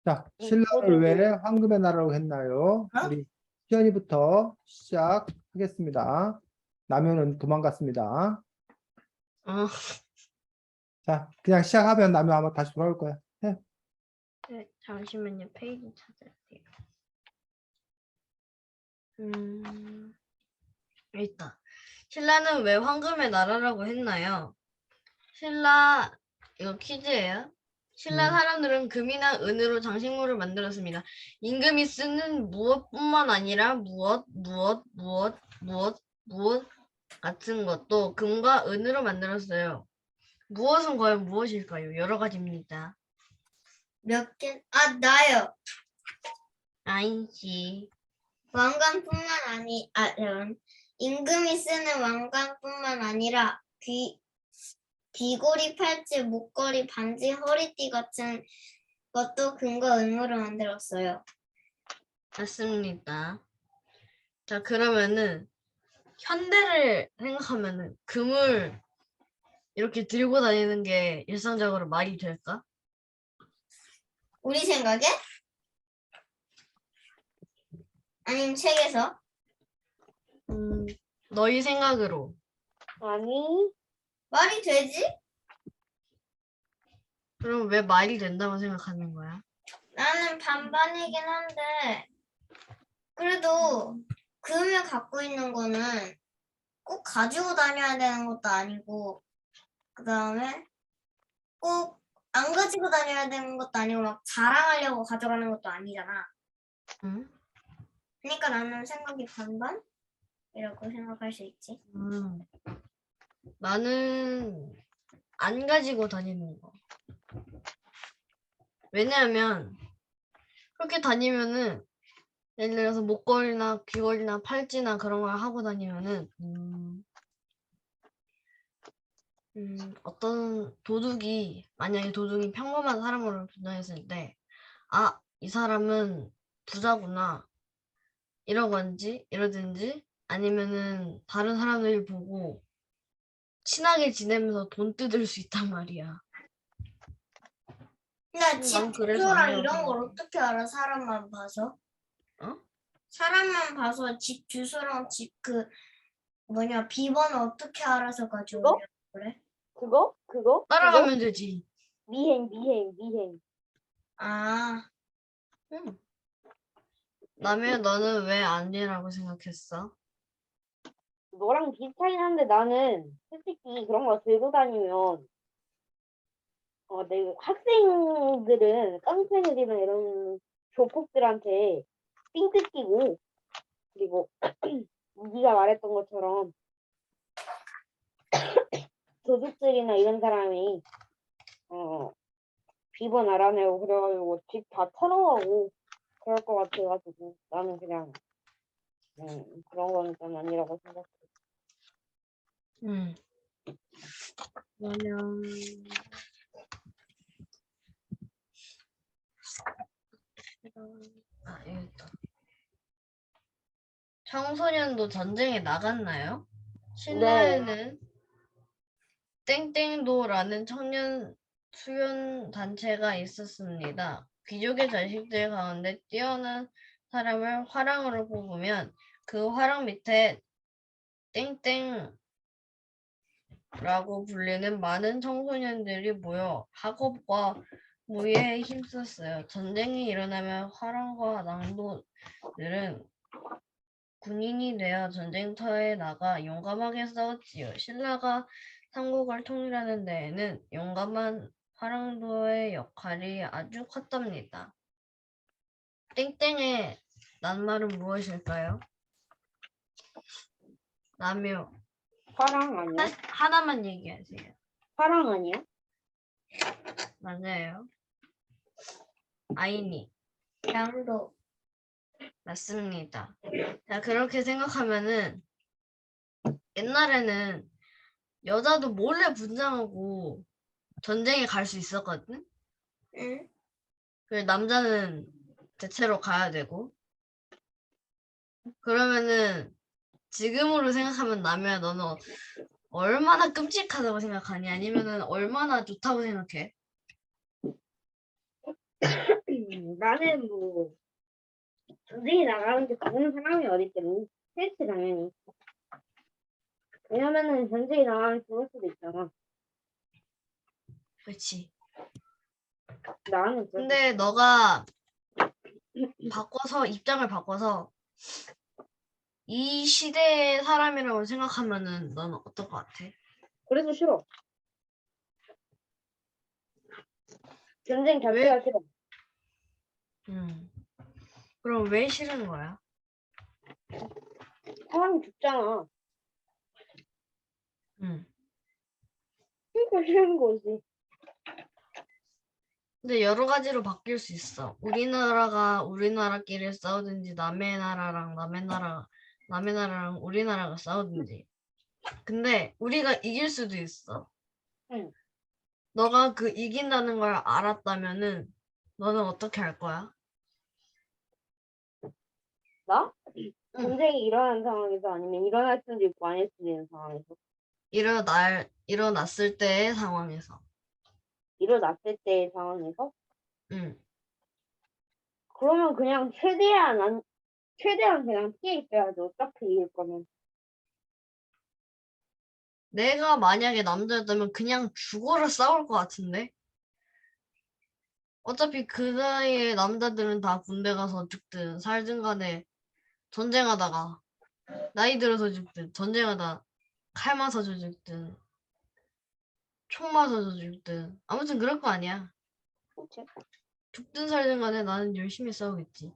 자, 신라를 왜 황금의 나라로 했나요? 우리 시연이부터 시작하겠습니다. 남현은 도망갔습니다. 어, 자, 그냥 시작하면 남현 아마 다시 돌아올 거야. 해. 네, 잠시만요. 페이지 찾아야 돼요. 있다. 신라는 왜 황금의 나라라고 했나요? 신라, 이거 퀴즈예요. 신라 사람들은 금이나 은으로 장식물을 만들었습니다. 임금이 쓰는 무엇뿐만 아니라 무엇 같은 것도 금과 은으로 만들었어요. 무엇은 과연 무엇일까요? 여러 가지입니다. 몇 개? 아, 나요. 아인씨. 왕관뿐만 임금이 쓰는 왕관뿐만 아니라 귀걸이, 팔찌, 목걸이, 반지, 허리띠 같은 것도 금과 은으로 만들었어요. 맞습니다. 자, 그러면은 현대를 생각하면은 금을 이렇게 들고 다니는 게 일상적으로 말이 될까? 우리 생각에? 아니면 책에서? 너희 생각으로. 아니, 말이 되지? 그럼 왜 말이 된다고 생각하는 거야? 나는 반반이긴 한데 그래도 금을 갖고 있는 거는 꼭 가지고 다녀야 되는 것도 아니고 그 다음에 꼭 안 가지고 다녀야 되는 것도 아니고 막 자랑하려고 가져가는 것도 아니잖아. 응? 그러니까 나는 생각이 반반이라고 생각할 수 있지. 나는 안 가지고 다니는 거. 왜냐하면 그렇게 다니면은 예를 들어서 목걸이나 귀걸이나 팔찌나 그런 걸 하고 다니면은 어떤 도둑이 만약에 도둑이 평범한 사람으로 변장했을 때 아, 이 사람은 부자구나 이러든지 아니면은 다른 사람들이 보고 친하게 지내면서 돈 뜯을 수 있단 말이야. 근데 집 난 그래서 주소랑 안 이런 해요. 걸 어떻게 알아? 사람만 봐서? 어? 사람만 봐서 집 주소랑 집 비번을 어떻게 알아서 가지고 그래? 그거? 따라가면 되지. 미행. 아, 응. 남의 너는 왜 아니라고 생각했어? 너랑 비슷하긴 한데 나는 솔직히 그런 거 들고 다니면 내 학생들은 깡패들이나 이런 조폭들한테 삥 뜯기고 그리고 네가 말했던 것처럼 도둑들이나 이런 사람이 비번 알아내고 그래가지고 집 다 털어가고 그럴 것 같아가지고 나는 그냥 그런 거는 좀 아니라고 생각해. 그러면 여기 있다. 청소년도 전쟁에 나갔나요? 신라에는 땡땡도라는 청년 수련 단체가 있었습니다. 귀족의 자식들 가운데 뛰어난 사람을 화랑으로 뽑으면 그 화랑 밑에 땡땡라고 불리는 많은 청소년들이 모여 학업과 무예에 힘썼어요. 전쟁이 일어나면 화랑과 낭도들은 군인이 되어 전쟁터에 나가 용감하게 싸웠지요. 신라가 삼국을 통일하는 데에는 용감한 화랑도의 역할이 아주 컸답니다. 땡땡의 낱말은 무엇일까요? 남요. 화랑 아니야? 하나만 얘기하세요. 화랑 아니야? 맞아요. 아이니. 양도. 맞습니다. 자, 그렇게 생각하면은 옛날에는 여자도 몰래 분장하고 전쟁에 갈 수 있었거든? 응? 그리고 남자는 대체로 가야 되고. 그러면은 지금으로 생각하면 남이야 너는 얼마나 끔찍하다고 생각하니? 아니면은 얼마나 좋다고 생각해? 나는 뭐 전쟁이 나가는데 죽는 사람이 어디 있겠니? 싫지 당연히. 왜냐면은 전쟁이 나가면 죽을 수도 있잖아. 그렇지. 나는 근데 너가 바꿔서 입장을 바꿔서 이 시대의 사람이라고 생각하면은 너는 어떨 것 같아? 그래서 싫어. 전쟁 자체가 싫어. 음. 그럼 왜 싫은 거야? 사람이 죽잖아. 음. 그러니까 싫은 거지. 근데 여러 가지로 바뀔 수 있어. 우리나라가 우리나라끼리 싸우든지 남의 나라랑 우리나라가 싸우든지. 근데 우리가 이길 수도 있어. 응. 너가 그 이긴다는 걸 알았다면은 너는 어떻게 할 거야? 나? 응. 전쟁이 일어난 상황에서 아니면 일어날 수도 있고 아닐 수도 있는 상황에서. 일어났을 때의 상황에서. 일어났을 때의 상황에서. 응. 그러면 그냥 최대한 그냥 피해 있어야지. 어차피 이길 거면. 내가 만약에 남자였다면 그냥 죽어라 싸울 것 같은데? 어차피 그 나이에 남자들은 다 군대 가서 죽든 살든 간에 전쟁하다가 나이 들어서 죽든 전쟁하다 칼 맞아서 죽든 총 맞아서 죽든 아무튼 그럴 거 아니야. 그치? 죽든 살든 간에 나는 열심히 싸우겠지.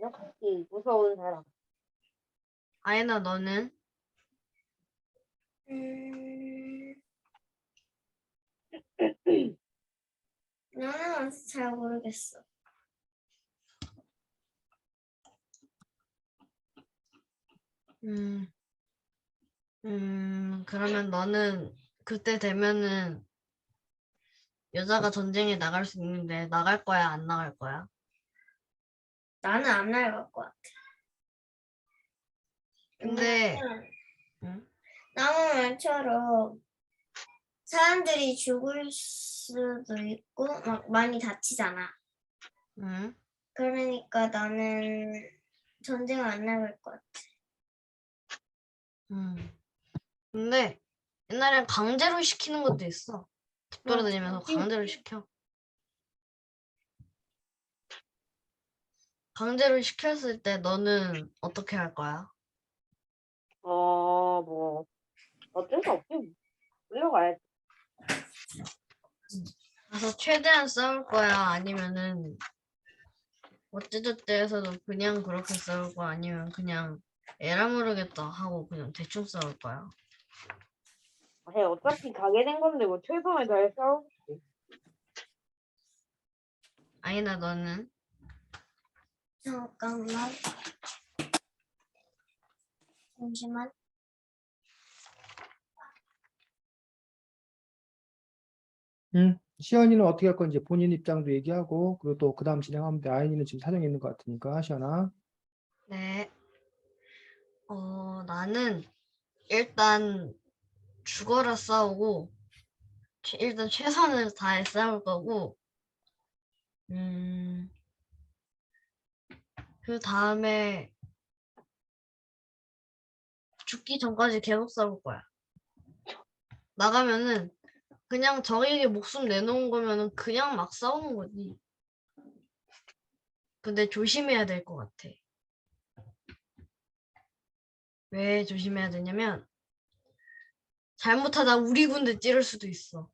역시 무서운 사람. 아예나 너는? 나는 잘 모르겠어. 음, 그러면 너는 그때 되면은 여자가 전쟁에 나갈 수 있는데 나갈 거야, 안 나갈 거야? 나는 안 나갈 것 같아. 근데, 왜냐면 응? 나무말처럼 사람들이 죽을 수도 있고 막 많이 다치잖아. 응? 그러니까 나는 전쟁을 안 나갈 것 같아. 근데 옛날엔 강제로 시키는 것도 있어. 집 뭐, 돌아다니면서 강제로 시켜. 강제로 시켰을 때 너는 어떻게 할 거야? 뭐 어쩔 수 없지. 끌려가야지. 가서 최대한 싸울 거야? 아니면은 어찌저찌 해서도 그냥 그렇게 싸울 거야? 아니면 그냥 에라 모르겠다 하고 그냥 대충 싸울 거야? 아니 어차피 가게 된 건데 뭐 최선을 다해 싸우겠지. 아니나 너는? 잠깐만. 잠시만. 시연이는 어떻게 할 건지 본인 입장도 얘기하고, 그리고 또 그 다음 진행하면 돼. 아이는 지금 사정이 있는 것 같으니까, 시연아. 네. 나는 일단 죽어라 싸우고 일단 최선을 다해 싸울 거고 음, 그 다음에 죽기 전까지 계속 싸울 거야. 나가면은 그냥 적에게 목숨 내놓은 거면은 그냥 막 싸우는 거지. 근데 조심해야 될 것 같아. 왜 조심해야 되냐면 잘못하다 우리 군대 찌를 수도 있어.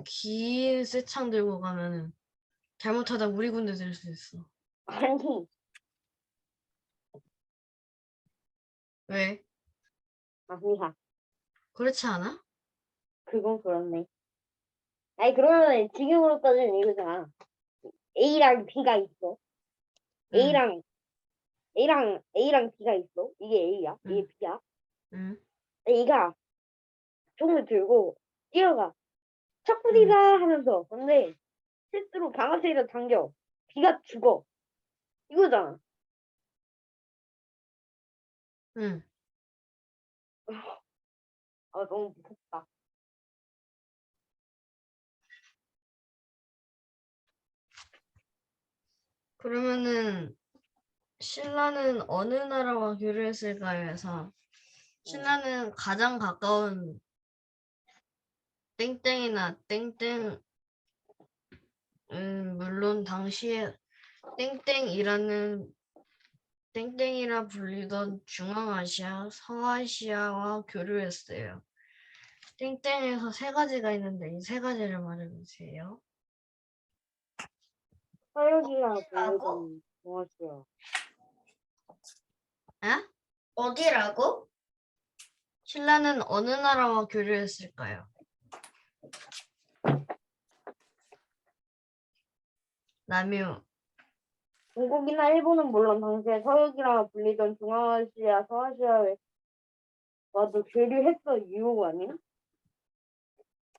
긴 쇠창 들고 가면은 잘못하다 우리 군대 들 수도 있어. 아니 왜? 아니야. 그렇지 않아? 그건 그렇네. 아니 그러면 지금으로 따지면 이거잖아. A랑 B가 있어. 응, A랑 B가 있어. 이게 A야. 이게 응, B야. 응, A가 총을 들고 뛰어가. 응, 척부리다 하면서. 근데 실제로 방아쇠를 당겨. B가 죽어. 이거잖아. 응. 아 너무 무섭다. 그러면은 신라는 어느 나라와 교류했을까요? 해서 신라는 가장 가까운 땡땡이나 땡땡 물론 당시에 땡땡이라 불리던 중앙아시아, 서아시아와 교류했어요. 땡땡에서 세 가지가 있는데 이 세 가지를 말해주세요. 서역이랑 어디라고? 불리던 중앙아시아. 에? 어디라고? 신라는 어느 나라와 교류했을까요? 남유. 중국이나 일본은 물론 당시에 서역이랑 불리던 중앙아시아, 서아시아에 와도 교류했어 이유가 아니야?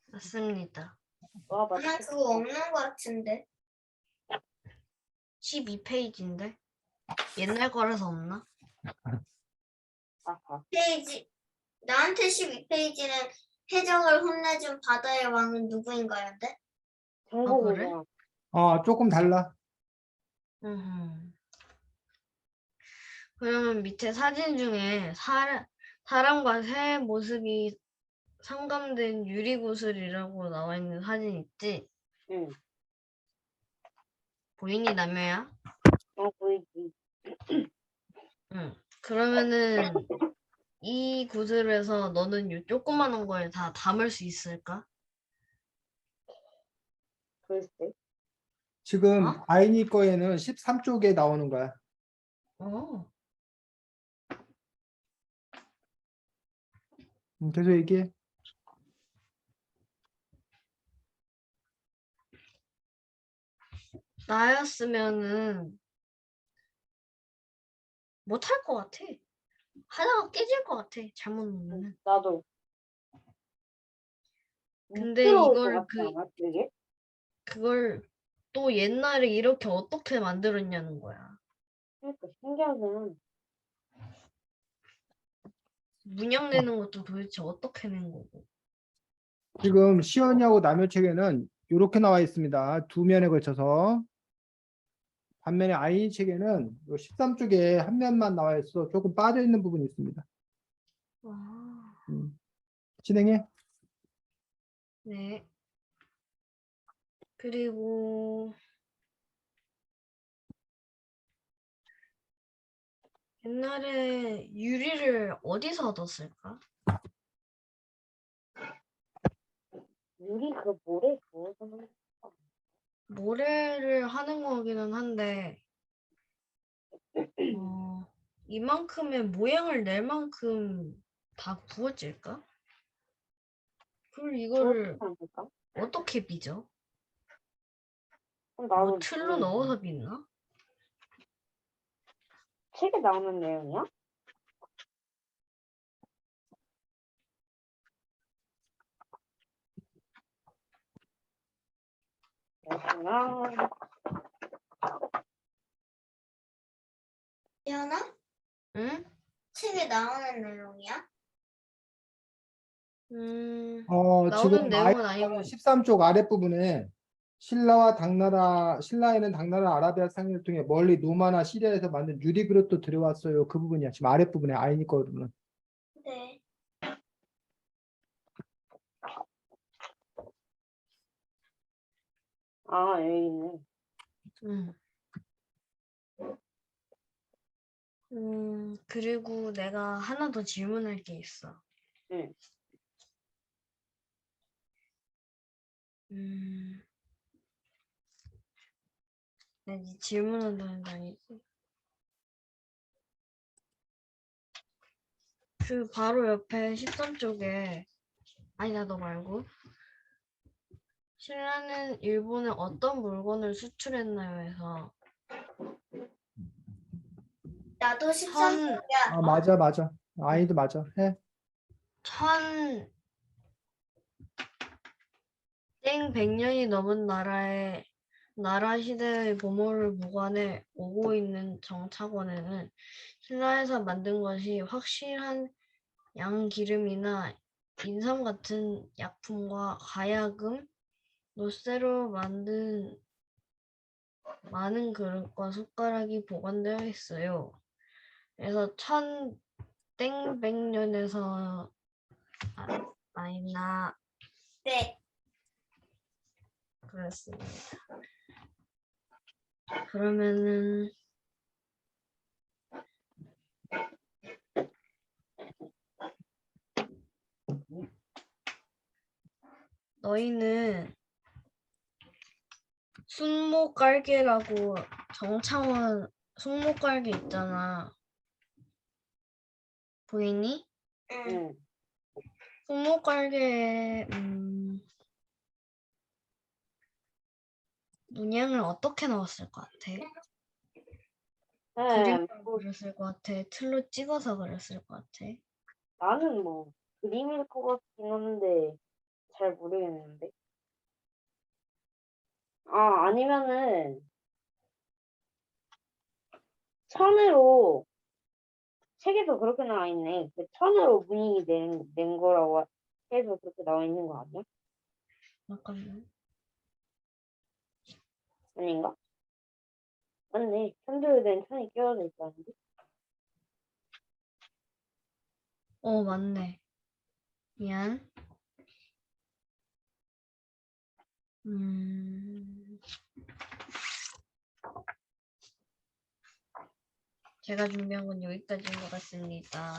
맞습니다. 와, 난 맞겠다. 그거 없는 것 같은데. 12페이지인데? 옛날 거라서 없나? 아하. 페이지. 나한테 12페이지는 해적을 혼내준 바다의 왕은 누구인가요인데? 정복이잖아. 조금 달라. 음흠. 그러면 밑에 사진 중에 사람과 새의 모습이 상감된 유리구슬이라고 나와 있는 사진 있지? 응. 보이니 남여야? 보이지. 응. 그러면은 이 구슬에서 너는 이 조그마한 걸 다 담을 수 있을까? 글쎄. 지금 어? 아이니 거에는 13쪽에 나오는 거야. 어. 계속 얘기해. 나였으면은 못할 것 같아. 하다가 깨질 것 같아. 잘못 놓으면은. 나도. 근데 부끄러울 것 이걸 같지 않아, 되게? 그걸 또 옛날에 이렇게 어떻게 만들었냐는 거야. 그러니까 신기하긴. 문양 내는 것도 도대체 어떻게 낸 거고. 지금 시연이하고 남의 책에는 이렇게 나와 있습니다. 두 면에 걸쳐서. 반면에 아이니 책에는 13쪽에 한 면만 나와 있어 조금 빠져 있는 부분이 있습니다. 아, 진행해. 네. 그리고 옛날에 유리를 어디서 얻었을까? 유리 그 모래 구워서 하는 거. 모래를 하는 거기는 한데 이만큼의 모양을 낼 만큼 다 구워질까? 그리고 그렇지 이거를 않을까? 어떻게 빚어? 그럼 뭐 나도 틀로 모르겠네. 넣어서 빚나? 책에 나오는 내용이야? 그렇구나. 지연아? 응? 책에 나오는 내용이야? 지금 나오는 내용은 아니고 13쪽 아랫부분에 신라에는 당나라 아라비아 상인을 통해 멀리 노마나 시리아에서 만든 유리 그릇도 들여왔어요. 그 부분이야. 지금 아랫부분에 아이니 거는. 네. 아, 여기 있네. 음. 그리고 내가 하나 더 질문할 게 있어. 응. 음, 네 질문한다는 게 아니지. 그 바로 옆에 13쪽에 아니다 너 말고 신라는 일본에 어떤 물건을 수출했나요? 해서 나도 천, 13쪽이야. 맞아, 맞아. 아이도 맞아. 해. 천, 땡 100년이 넘은 나라 시대의 보물을 보관해 오고 있는 정착원에는 신라에서 만든 것이 확실한 양기름이나 인삼 같은 약품과 가야금, 노쇠로 만든 많은 그릇과 숟가락이 보관되어 있어요. 그래서 1100년에서 아니나 네. 그렇습니다. 그러면은 너희는 순목깔개라고 정창원 순목깔개 있잖아. 보이니? 응. 응. 순목깔개 문양을 어떻게 넣었을 것 같아? 네, 그림으로 그렸을 것 같아? 틀로 찍어서 그렸을 것 같아? 나는 뭐 그림일 것 같긴 한데 잘 모르겠는데. 아, 아니면은 천으로 책에도 그렇게 나와 있네. 그 천으로 분위기 낸 거라고 해서 그렇게 나와 있는 거 아니야? 잠깐만. 아닌가? 맞네. 천으로 된 천이 끼워져 있다는데. 맞네. 미안. 제가 준비한 건 여기까지인 것 같습니다.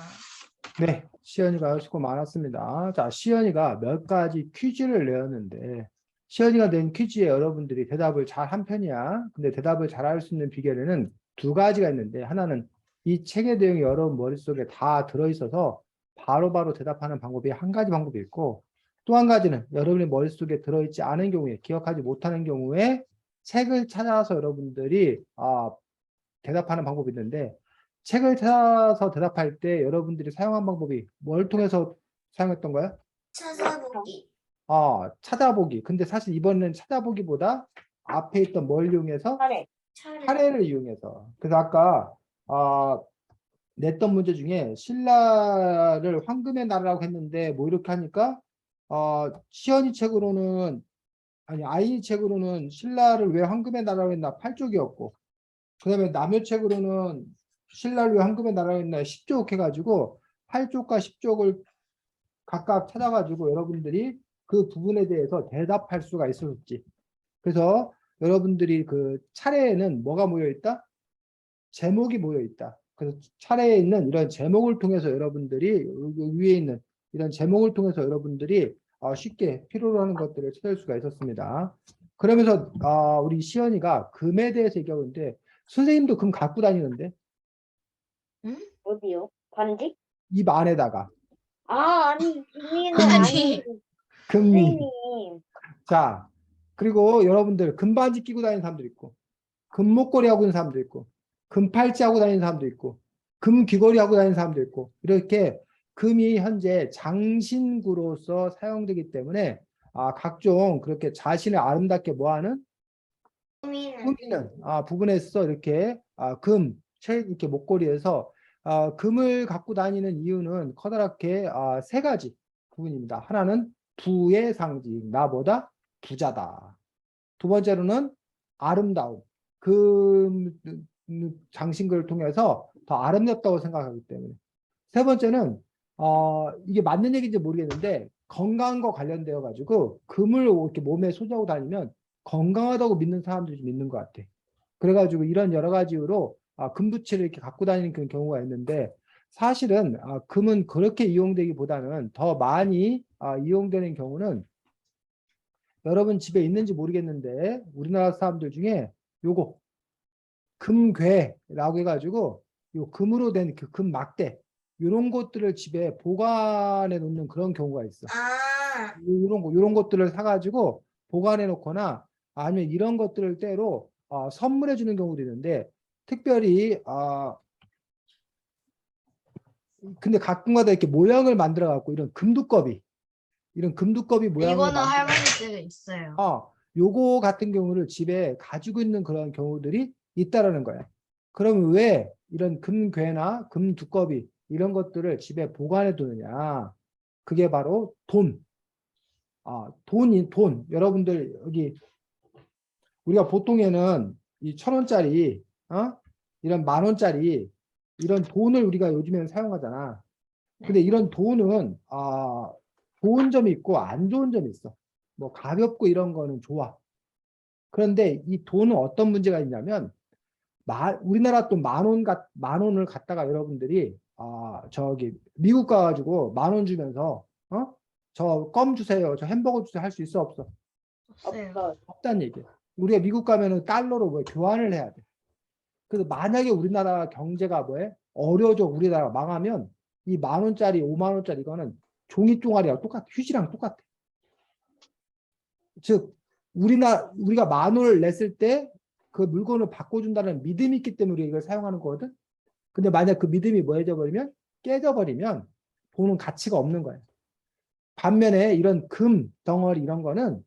네, 시연이가 수고 많았습니다. 자, 시연이가 몇 가지 퀴즈를 내었는데, 시연이가 낸 퀴즈에 여러분들이 대답을 잘 한 편이야. 근데 대답을 잘 할 수 있는 비결에는 두 가지가 있는데, 하나는 이 책의 내용이 여러분 머릿속에 다 들어있어서 바로바로 대답하는 방법이 한 가지 방법이 있고, 또 한 가지는 여러분의 머릿속에 들어있지 않은 경우에, 기억하지 못하는 경우에 책을 찾아서 여러분들이 대답하는 방법이 있는데, 책을 찾아서 대답할 때 여러분들이 사용한 방법이 뭘 통해서 사용했던 거야? 찾아보기. 찾아보기. 근데 사실 이번에는 찾아보기보다 앞에 있던 뭘 이용해서? 차례. 사례를 이용해서. 그래서 아까 냈던 문제 중에 신라를 황금의 나라라고 했는데 뭐 이렇게 하니까 시연이 책으로는 아니 아이니 책으로는 신라를 왜 황금의 나라라고 했나 8쪽이었고, 그다음에 남의 책으로는 신라를 왜 황금의 나라라고 했나 10쪽 해가지고 8쪽과 10쪽을 각각 찾아가지고 여러분들이 그 부분에 대해서 대답할 수가 있었지. 그래서 여러분들이 그 차례에는 뭐가 모여 있다? 제목이 모여 있다. 그래서 차례에 있는 이런 제목을 통해서 여러분들이 위에 있는 이런 제목을 통해서 여러분들이 쉽게 필요로 하는 것들을 찾을 수가 있었습니다. 그러면서 우리 시연이가 금에 대해서 얘기하는데 선생님도 금 갖고 다니는데 어디요? 반지? 입 안에다가 아니, 금리는 아니. 아니. 금리. 선생님. 자, 그리고 여러분들 금반지 끼고 다니는 사람도 있고 금목걸이 하고 있는 사람도 있고 금팔찌 하고 다니는 사람도 있고 금 귀걸이 하고 다니는 사람도 있고 이렇게 금이 현재 장신구로서 사용되기 때문에 각종 그렇게 자신을 아름답게 뭐하는 꾸미는. 꾸미는 부분에서 이렇게 이렇게 목걸이에서 금을 갖고 다니는 이유는 커다랗게 세 가지 부분입니다. 하나는 부의 상징, 나보다 부자다. 두 번째로는 아름다움, 금 장신구를 통해서 더 아름답다고 생각하기 때문에. 세 번째는 이게 맞는 얘기인지 모르겠는데 건강과 관련되어 가지고 금을 이렇게 몸에 소지하고 다니면 건강하다고 믿는 사람들이 좀 있는 것 같아. 그래가지고 이런 여러 가지 이유로 금부치를 이렇게 갖고 다니는 그런 경우가 있는데, 사실은 금은 그렇게 이용되기보다는 더 많이 이용되는 경우는 여러분 집에 있는지 모르겠는데 우리나라 사람들 중에 요거 금괴라고 해가지고 요 금으로 된 그 금 막대 이런 것들을 집에 보관해 놓는 그런 경우가 있어. 이런 것들을 사가지고 보관해 놓거나 아니면 이런 것들을 때로 선물해 주는 경우도 있는데, 특별히 근데 가끔가다 이렇게 모양을 만들어 갖고 이런 금두꺼비 모양을 이거는 만들어 할머니 집에 있어요. 요거 같은 경우를 집에 가지고 있는 그런 경우들이 있다라는 거야. 그럼 왜 이런 금괴나 금두꺼비 이런 것들을 집에 보관해 두느냐? 그게 바로 돈. 돈. 여러분들 여기 우리가 보통에는 이 1,000원짜리, 이런 10,000원짜리 이런 돈을 우리가 요즘에는 사용하잖아. 근데 이런 돈은 좋은 점이 있고 안 좋은 점이 있어. 뭐 가볍고 이런 거는 좋아. 그런데 이 돈은 어떤 문제가 있냐면 우리나라 돈 10,000원을 갖다가 여러분들이 저기 미국 가가지고 10,000원 주면서 저 껌 주세요, 저 햄버거 주세요 할 수 있어 없어? 없어요. 없어요. 없다는 얘기야. 우리가 미국 가면은 달러로 뭐 교환을 해야 돼. 그래서 만약에 우리나라 경제가 뭐해? 어려져 우리나라 망하면 이 10,000원짜리 50,000원짜리 이거는 종이 종아리랑 똑같아. 휴지랑 똑같아. 즉 우리가 10,000원을 냈을 때 그 물건을 바꿔준다는 믿음이 있기 때문에 우리가 이걸 사용하는 거거든. 근데 만약 그 믿음이 뭐해져 버리면 깨져버리면 돈은 가치가 없는 거야. 반면에 이런 금 덩어리 이런 거는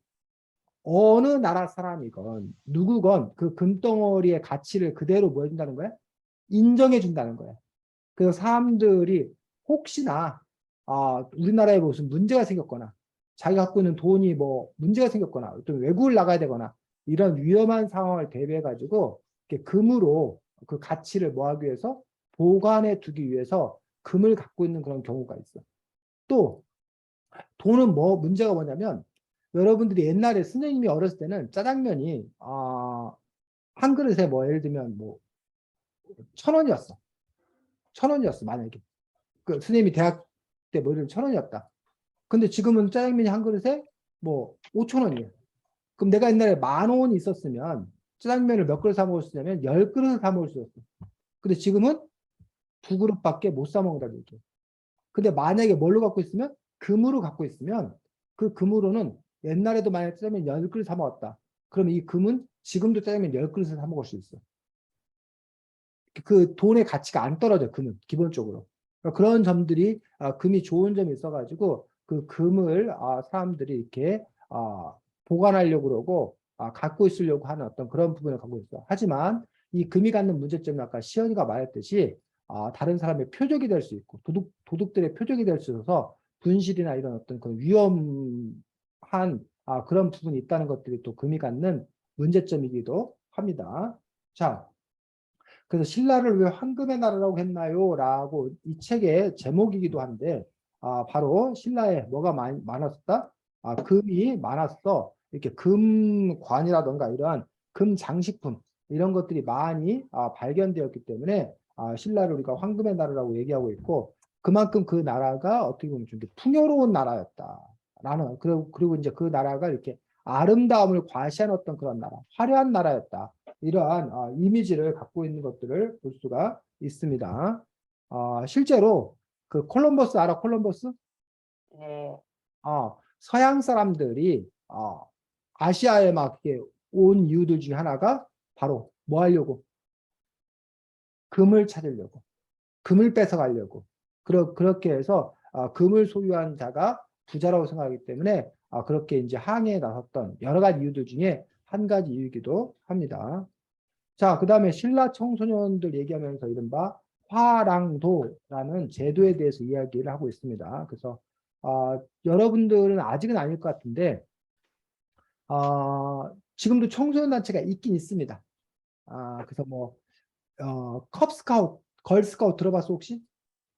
어느 나라 사람이건 누구건 그 금덩어리의 가치를 그대로 뭐 해준다는 거야? 인정해 준다는 거야. 그래서 사람들이 혹시나 우리나라에 무슨 문제가 생겼거나 자기가 갖고 있는 돈이 뭐 문제가 생겼거나 어떤 외국을 나가야 되거나 이런 위험한 상황을 대비해 가지고 금으로 그 가치를 뭐 하기 위해서 보관해 두기 위해서 금을 갖고 있는 그런 경우가 있어. 또 돈은 뭐 문제가 뭐냐면 여러분들이 옛날에 선생님이 어렸을 때는 짜장면이 한 그릇에 뭐 예를 들면 뭐 1,000원이었어. 1,000원이었어 만약에. 그 선생님이 대학 때 뭐 예를 들면 1,000원이었다. 근데 지금은 짜장면이 한 그릇에 뭐 5,000원이에요. 그럼 내가 옛날에 10,000원이 있었으면 짜장면을 몇 그릇 사 먹을 수 있냐면 10그릇을 사 먹을 수 있었어. 근데 지금은 2그릇밖에 못 사 먹는다는 얘기예요. 근데 만약에 뭘로 갖고 있으면 금으로 갖고 있으면 그 금으로는 옛날에도 만약에 짜장면 10그릇 사 먹었다. 그럼 이 금은 지금도 짜장면 10그릇을 사 먹을 수 있어. 그 돈의 가치가 안 떨어져, 금은 기본적으로. 그런 점들이 금이 좋은 점이 있어가지고 그 금을 사람들이 이렇게 보관하려고 그러고 갖고 있으려고 하는 어떤 그런 부분을 갖고 있어. 하지만 이 금이 갖는 문제점은 아까 시연이가 말했듯이 다른 사람의 표적이 될 수 있고 도둑들의 표적이 될 수 있어서 분실이나 이런 어떤 그 위험한 그런 부분이 있다는 것들이 또 금이 갖는 문제점이기도 합니다. 자, 그래서 신라를 왜 황금의 나라라고 했나요? 라고 이 책의 제목이기도 한데 바로 신라에 뭐가 많았었다? 금이 많았어. 이렇게 금관이라던가 이러한 금 장식품 이런 것들이 많이 발견되었기 때문에 신라를 우리가 황금의 나라라고 얘기하고 있고 그만큼 그 나라가 어떻게 보면 좀 풍요로운 나라였다라는 그리고 이제 그 나라가 이렇게 아름다움을 과시한 어떤 그런 나라, 화려한 나라였다. 이러한 이미지를 갖고 있는 것들을 볼 수가 있습니다. 실제로 그 콜럼버스 알아? 콜럼버스? 네. 서양 사람들이 아시아에 막 이렇게 온 이유들 중에 하나가 바로 뭐 하려고? 금을 찾으려고, 금을 뺏어가려고. 그렇게 해서 금을 소유한 자가 부자라고 생각하기 때문에 그렇게 이제 항해에 나섰던 여러 가지 이유들 중에 한 가지 이유이기도 합니다. 자, 그 다음에 신라 청소년들 얘기하면서 이른바 화랑도라는 제도에 대해서 이야기를 하고 있습니다. 그래서 여러분들은 아직은 아닐 것 같은데 지금도 청소년 단체가 있긴 있습니다. 그래서 뭐 컵스카우트, 걸스카우트 들어봤어 혹시?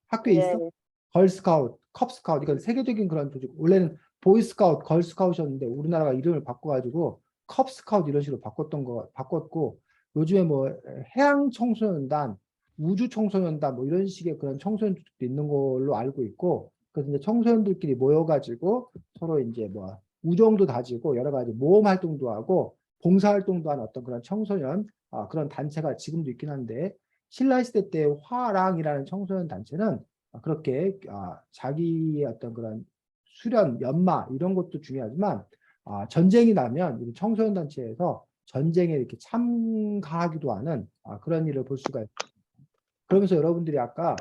학교에 네. 있어? 걸스카우트, 컵스카우트 이건 세계적인 그런 조직. 원래는 보이스카우트, 걸스카우트였는데 우리나라가 이름을 바꿔가지고 컵스카우트 이런 식으로 바꿨고 요즘에 뭐 해양 청소년단, 우주 청소년단 뭐 이런 식의 그런 청소년 조직도 있는 걸로 알고 있고 그래서 이제 청소년들끼리 모여가지고 서로 이제 뭐 우정도 다지고 여러 가지 모험 활동도 하고 봉사 활동도 하는 어떤 그런 청소년 그런 단체가 지금도 있긴 한데 신라시대 때 화랑이라는 청소년 단체는 그렇게 자기의 어떤 그런 수련, 연마 이런 것도 중요하지만 전쟁이 나면 청소년 단체에서 전쟁에 이렇게 참가하기도 하는 그런 일을 볼 수가 있습니다. 그러면서 여러분들이 아까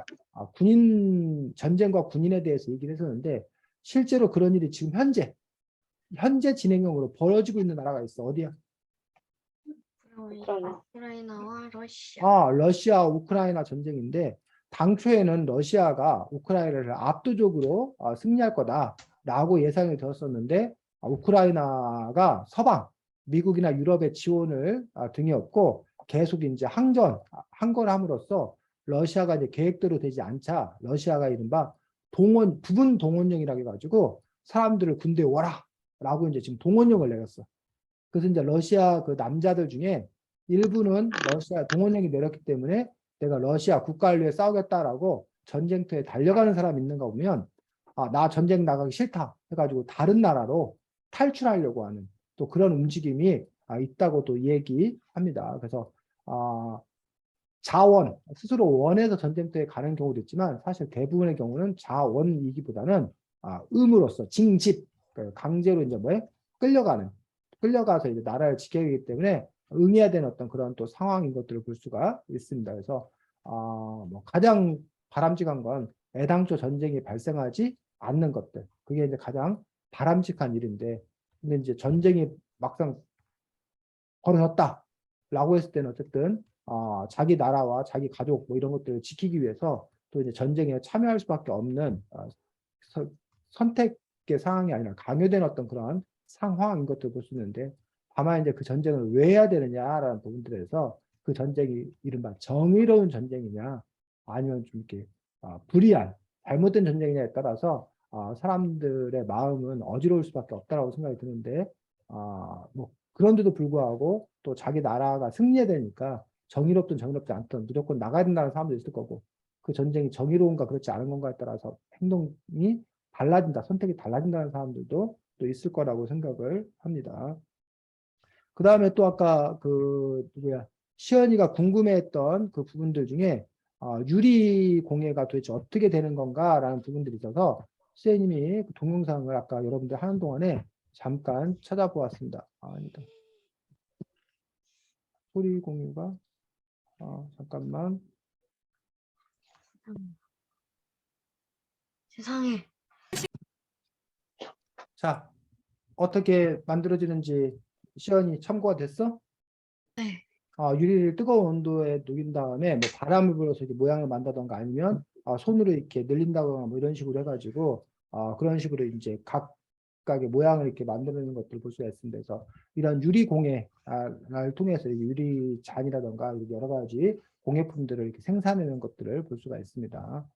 군인 전쟁과 군인에 대해서 얘기를 했었는데 실제로 그런 일이 지금 현재 진행형으로 벌어지고 있는 나라가 있어. 어디야? 우크라이나와 러시아. 러시아 우크라이나 전쟁인데 당초에는 러시아가 우크라이나를 압도적으로 승리할 거다라고 예상이 되었었는데 우크라이나가 서방 미국이나 유럽의 지원을 등에 업고 계속 이제 항거함으로써 러시아가 이제 계획대로 되지 않자 러시아가 이른바 부분 동원령이라고 해가지고 사람들을 군대에 와라라고 이제 지금 동원령을 내렸어. 그래서 이제 러시아 그 남자들 중에 일부는 러시아 동원령이 내렸기 때문에 내가 러시아 국가를 위해 싸우겠다라고 전쟁터에 달려가는 사람이 있는가 보면 나 전쟁 나가기 싫다 해가지고 다른 나라로 탈출하려고 하는 또 그런 움직임이 있다고 또 얘기합니다. 그래서 스스로 원해서 전쟁터에 가는 경우도 있지만 사실 대부분의 경우는 자원이기보다는 의무로서 징집, 강제로 이제 끌려가서 이제 나라를 지켜야 하기 때문에 응해야 되는 어떤 그런 또 상황인 것들을 볼 수가 있습니다. 그래서 가장 바람직한 건 애당초 전쟁이 발생하지 않는 것들. 그게 이제 가장 바람직한 일인데, 근데 이제 전쟁이 막상 벌어졌다라고 했을 때는 어쨌든 자기 나라와 자기 가족 뭐 이런 것들을 지키기 위해서 또 이제 전쟁에 참여할 수밖에 없는 선택의 상황이 아니라 강요된 어떤 그런 상황인 것들을 볼 수 있는데, 다만 이제 그 전쟁을 왜 해야 되느냐라는 부분들에서 그 전쟁이 이른바 정의로운 전쟁이냐 아니면 좀 이렇게 불의한 잘못된 전쟁이냐에 따라서 사람들의 마음은 어지러울 수밖에 없다라고 생각이 드는데, 뭐 그런데도 불구하고 또 자기 나라가 승리해야 되니까 정의롭든 정의롭지 않든 무조건 나가야 된다는 사람도 있을 거고, 그 전쟁이 정의로운가 그렇지 않은 건가에 따라서 행동이 달라진다, 선택이 달라진다는 사람들도 또 있을 거라고 생각을 합니다. 그 다음에 또 아까 시연이가 궁금해했던 그 부분들 중에 유리공예가 도대체 어떻게 되는 건가라는 부분들이 있어서 선생님이 그 동영상을 아까 여러분들 하는 동안에 잠깐 찾아보았습니다. 아니다. 소리 공유가 잠깐만. 세상에. 자, 어떻게 만들어지는지 시연이 참고가 됐어? 네. 유리를 뜨거운 온도에 녹인 다음에 뭐 바람을 불어서 이렇게 모양을 만다던가 아니면 손으로 이렇게 늘린다거나 뭐 이런 식으로 해가지고 그런 식으로 이제 각각의 모양을 이렇게 만드는 것들을 볼 수가 있습니다. 그래서 이런 유리 공예를 통해서 유리 잔이라던가 여러 가지 공예품들을 이렇게 생산하는 것들을 볼 수가 있습니다.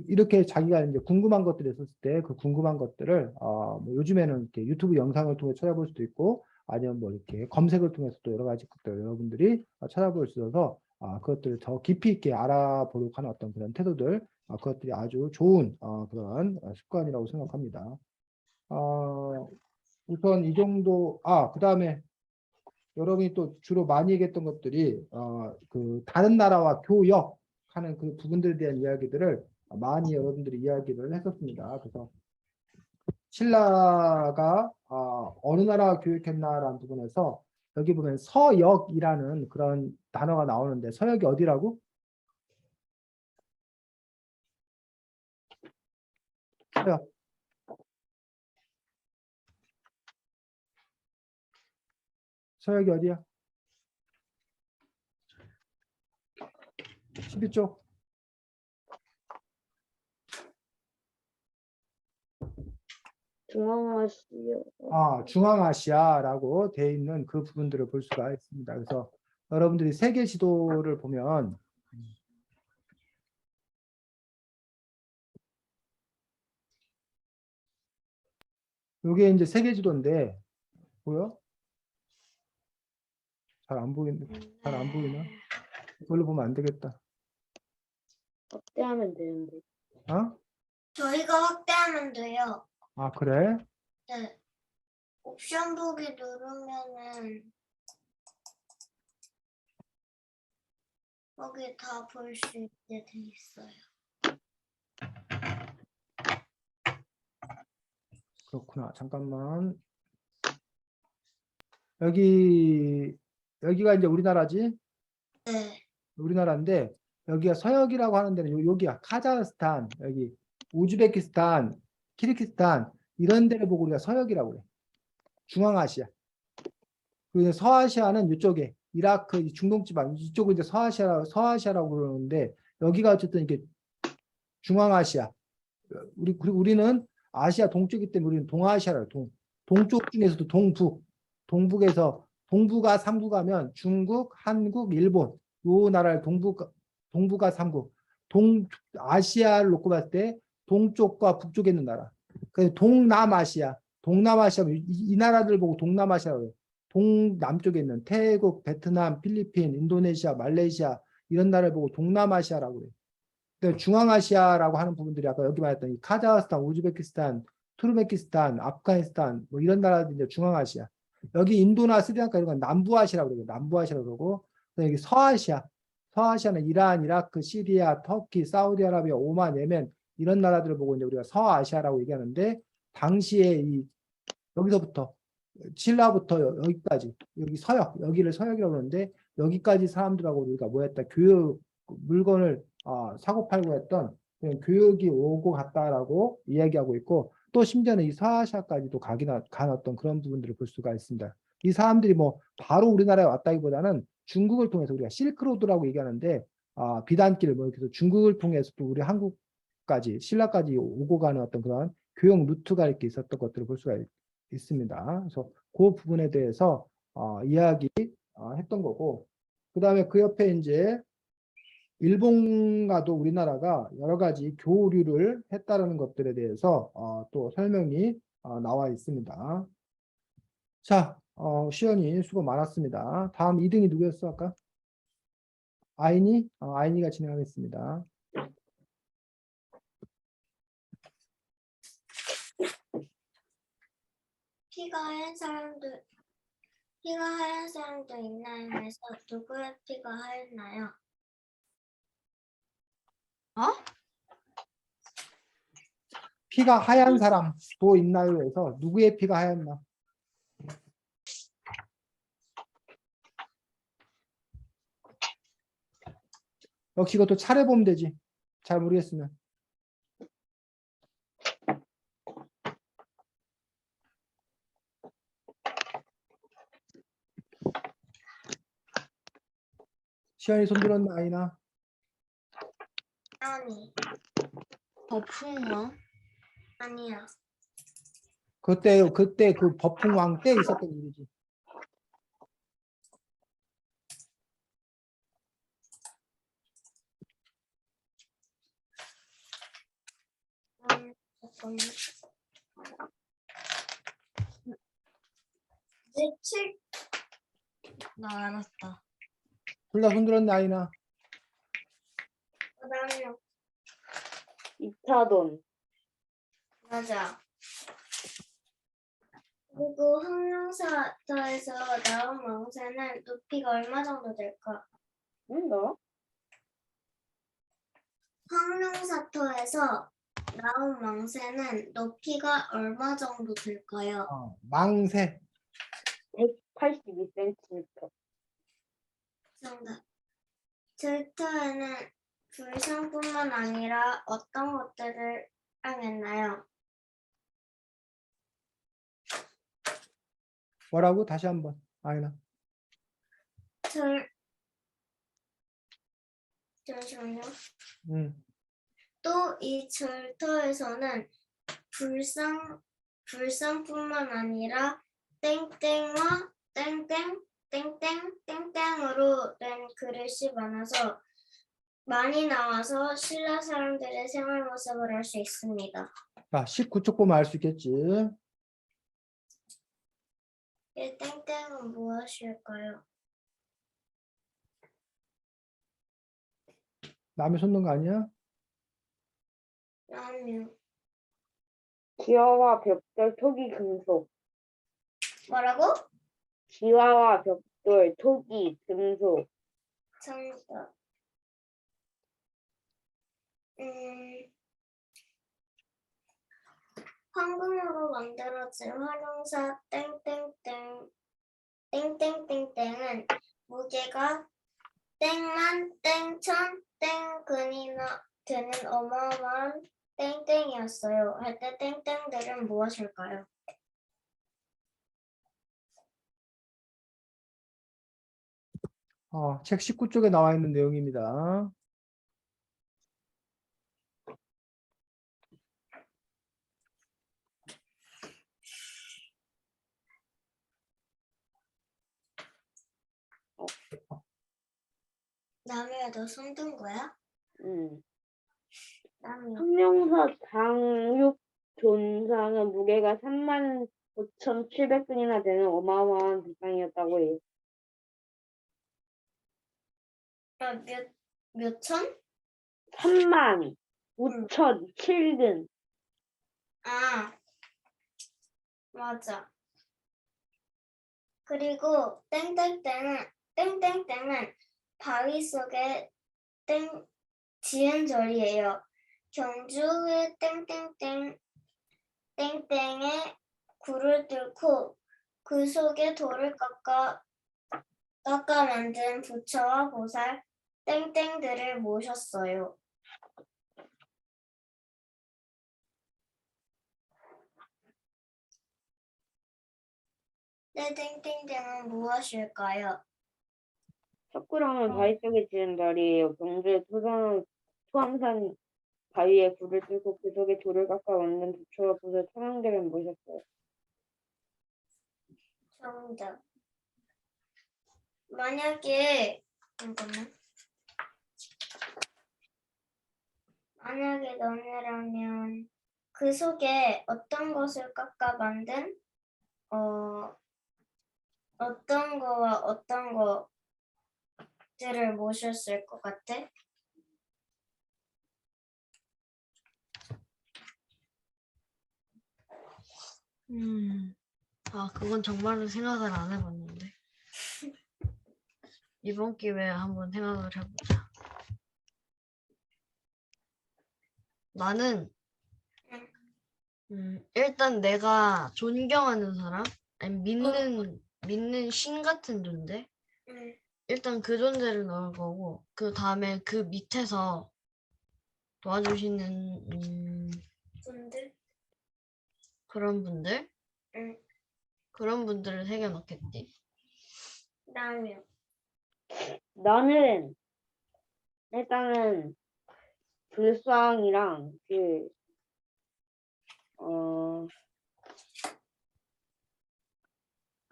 이렇게 자기가 이제 궁금한 것들이 있었을 때 그 궁금한 것들을 뭐 요즘에는 이렇게 유튜브 영상을 통해 찾아볼 수도 있고 아니면 뭐 이렇게 검색을 통해서 또 여러 가지 것들 여러분들이 찾아볼 수 있어서 그것들을 더 깊이 있게 알아보려고 하는 어떤 그런 태도들 그것들이 아주 좋은 그런 습관이라고 생각합니다. 우선 이 정도 그 다음에 여러분이 또 주로 많이 얘기했던 것들이 그 다른 나라와 교역 하는 그 부분들에 대한 이야기들을 많이 여러분들이 이야기를 했었습니다. 그래서 신라가 어느 나라 교육했나라는 부분에서 여기 보면 서역이라는 그런 단어가 나오는데 서역이 어디라고? 서역. 서역이 어디야? 12쪽. 중앙아시아. 중앙아시아라고 되어 있는 그 부분들을 볼 수가 있습니다. 그래서 여러분들이 세계 지도를 보면 이게 이제 세계 지도인데 보여? 잘 안 보이나? 이걸로 보면 안 되겠다. 확대하면 되는데. 저희가 확대하면 돼요. 그래? 네. 옵션 보기 누르면은 거기 다 볼 수 있게 돼 있어요. 그렇구나. 잠깐만. 여기가 이제 우리나라지? 네. 우리나라인데 여기가 서역이라고 하는 데는 여기야. 카자흐스탄, 여기 우즈베키스탄, 키르기스탄 이런 데를 보고 우리가 서역이라고 그래. 중앙아시아. 그리고 서아시아는 이쪽에 이라크, 중동 지방 이쪽을 이제 서아시아라고 그러는데 여기가 어쨌든 이게 중앙아시아. 그리고 우리는 아시아 동쪽이기 때문에 우리는 동아시아라. 동쪽 중에서도 동북에서 동북아 3국하면 중국, 한국, 일본 요 나라를 동북아 3국. 동아시아를 놓고 봤을 때 동쪽과 북쪽에 있는 나라. 그래서 동남아시아. 동남아시아 이 나라들 보고 동남아시아라고 해요. 동남쪽에 있는 태국, 베트남, 필리핀, 인도네시아, 말레이시아 이런 나라를 보고 동남아시아라고 해요. 그러니까 중앙아시아라고 하는 부분들이 아까 여기 말했던 이 카자흐스탄, 우즈베키스탄, 투르메키스탄, 아프가니스탄 뭐 이런 나라들이 이제 중앙아시아. 여기 인도나 스리랑카 이런 건 남부아시아라고 그러고 남부아시아라고 그러고 여기 서아시아. 서아시아는 이란, 이라크, 시리아, 터키, 사우디아라비아, 오만, 예멘 이런 나라들을 보고 이제 우리가 서아시아라고 얘기하는데 당시에 이 여기서부터 신라부터 여기까지 여기 서역 여기를 서역이라고 그러는데 여기까지 사람들하고 우리가 뭐 했다 교육 물건을 사고 팔고 했던 그런 교육이 오고 갔다라고 이야기하고 있고 또 심지어는 이 서아시아까지도 간 어떤 그런 부분들을 볼 수가 있습니다. 이 사람들이 뭐 바로 우리나라에 왔다기보다는 중국을 통해서 우리가 실크로드라고 얘기하는데 비단길 뭐 이렇게 해서 중국을 통해서 또 우리 한국까지 신라까지 오고 가는 어떤 그런 교육 루트가 이렇게 있었던 것들을 볼 수가 있습니다. 그래서 그 부분에 대해서 이야기 했던 거고 그 다음에 그 옆에 이제 일본과도 우리나라가 여러 가지 교류를 했다는 것들에 대해서 또 설명이 나와 있습니다. 자, 시연이 수고 많았습니다. 다음 2등이 누구였어 아까? 아이니? 아이니가 진행하겠습니다. 피가 하얀 사람도 있나요? 해서 누구의 피가 하얗나요? 피가 하얀 사람도 있나요? 해서 누구의 피가 하얗나? 역시 이것도 차례 보면 되지. 잘 모르겠으면. 시연이 손 들었나 아이나? 아니, 거품왕? 아니야. 그때 그 버풍왕 때 있었던 일이지. 잠깐만. 며칠 나 알았다. 둘 다 손 들었나 아이나? 그다음에 2차돈. 맞아. 그리고 항룡사터에서 나온 왕새는 높이가 얼마 정도 될까? 응, 너? 항룡사터에서 나온 왕새는 높이가 얼마 정도 될까요? 망새. 182cm. 정답. 절터에는 불상뿐만 아니라 어떤 것들을 하겠나요? 뭐라고? 다시 한번 아이나. 잠시만요. 응. 또 이 절터에서는 불상뿐만 아니라 땡땡과 땡땡 땡땡 땡땡으로 된 그릇이 많이 나와서 신라 사람들의 생활 모습을 알 수 있습니다. 자, 19쪽 보면 알 수 있겠지. 이 땡땡은 무엇일까요? 남의 손 넣은 거 아니야? 아니요. 지화와 벽돌, 토기, 금속. 뭐라고? 지화와 벽돌, 토기, 금속. 정답. 황금으로 만들어진 활용사 땡땡땡 땡땡땡땡은 무게가 땡만 땡천 땡근이나 되는 어마어마한 땡땡이었어요. 할 때 땡땡들은 무엇일까요? 책 19쪽에 나와 있는 내용입니다. 남이야, 너 손 든 거야? 남이야. 형용사 장육 존상은 무게가 35,700근이나 되는 어마어마한 비상이었다고 해. 몇 천? 35,007근. 아, 맞아. 그리고 땡땡땡은 바위 속에 지은 절이에요. 경주의 땡땡에 굴을 뚫고 그 속에 돌을 깎아 만든 부처와 보살 땡땡들을 모셨어요. 네, 땡땡땡은 무엇일까요? 석굴암은 바위 속에 지은 절이에요. 경주의 토암산 바위에 굴을 뚫고 그 속에 돌을 깎아 만든 부처와 보살 천왕들을 모셨어요. 정답. 만약에 너네라면 그 속에 어떤 것을 깎아 만든 어떤 거와 어떤 것들을 모셨을 것 같아? 그건 정말로 생각을 안 해봤는데. 이번 기회에 한번 생각을 해보자. 나는 일단 내가 존경하는 사람, 아니 믿는 신 같은 존재. 일단 그 존재를 넣을 거고, 그 다음에 그 밑에서 도와주시는 분들? 그런 분들, 응. 그런 분들을 새겨 넣겠지. 나는 나는 일단은 불상이랑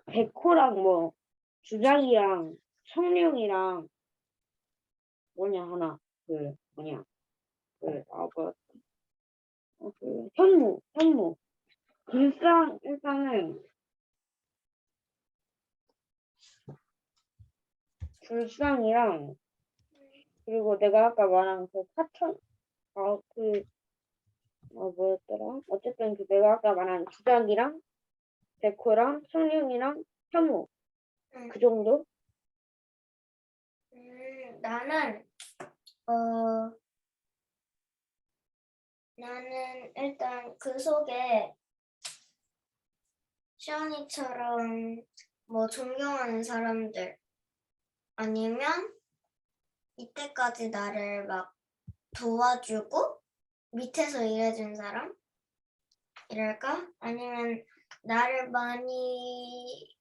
백호랑 뭐 주작이랑 청룡이랑 하나 현무 불상 일단은 불상이랑 그리고 내가 아까 말한 그 사천 뭐였더라? 어쨌든 그 내가 아까 말한 주작이랑 백호랑 청룡이랑 현무 그 정도? 나는 일단 그 속에 시연이처럼 뭐 존경하는 사람들 아니면 이때까지 나를 막 도와주고 밑에서 일해준 사람? 이랄까? 아니면 나를 많이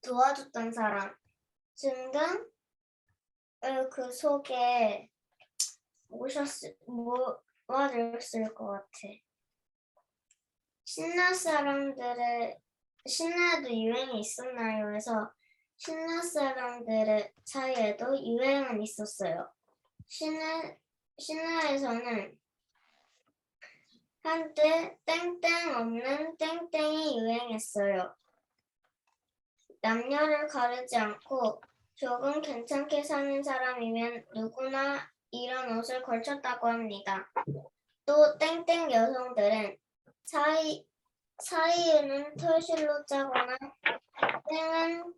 도와줬던 사람 등등 그 속에 모아들었을 것 같아. 신라에도 유행이 있었나요? 해서 신라 사람들의 사이에도 유행은 있었어요. 신라에서는 한때 땡땡 없는 땡땡이 유행했어요. 남녀를 가르지 않고 조금 괜찮게 사는 사람이면 누구나 이런 옷을 걸쳤다고 합니다. 또 땡땡 여성들은 사이에는 털실로 짜거나 땡은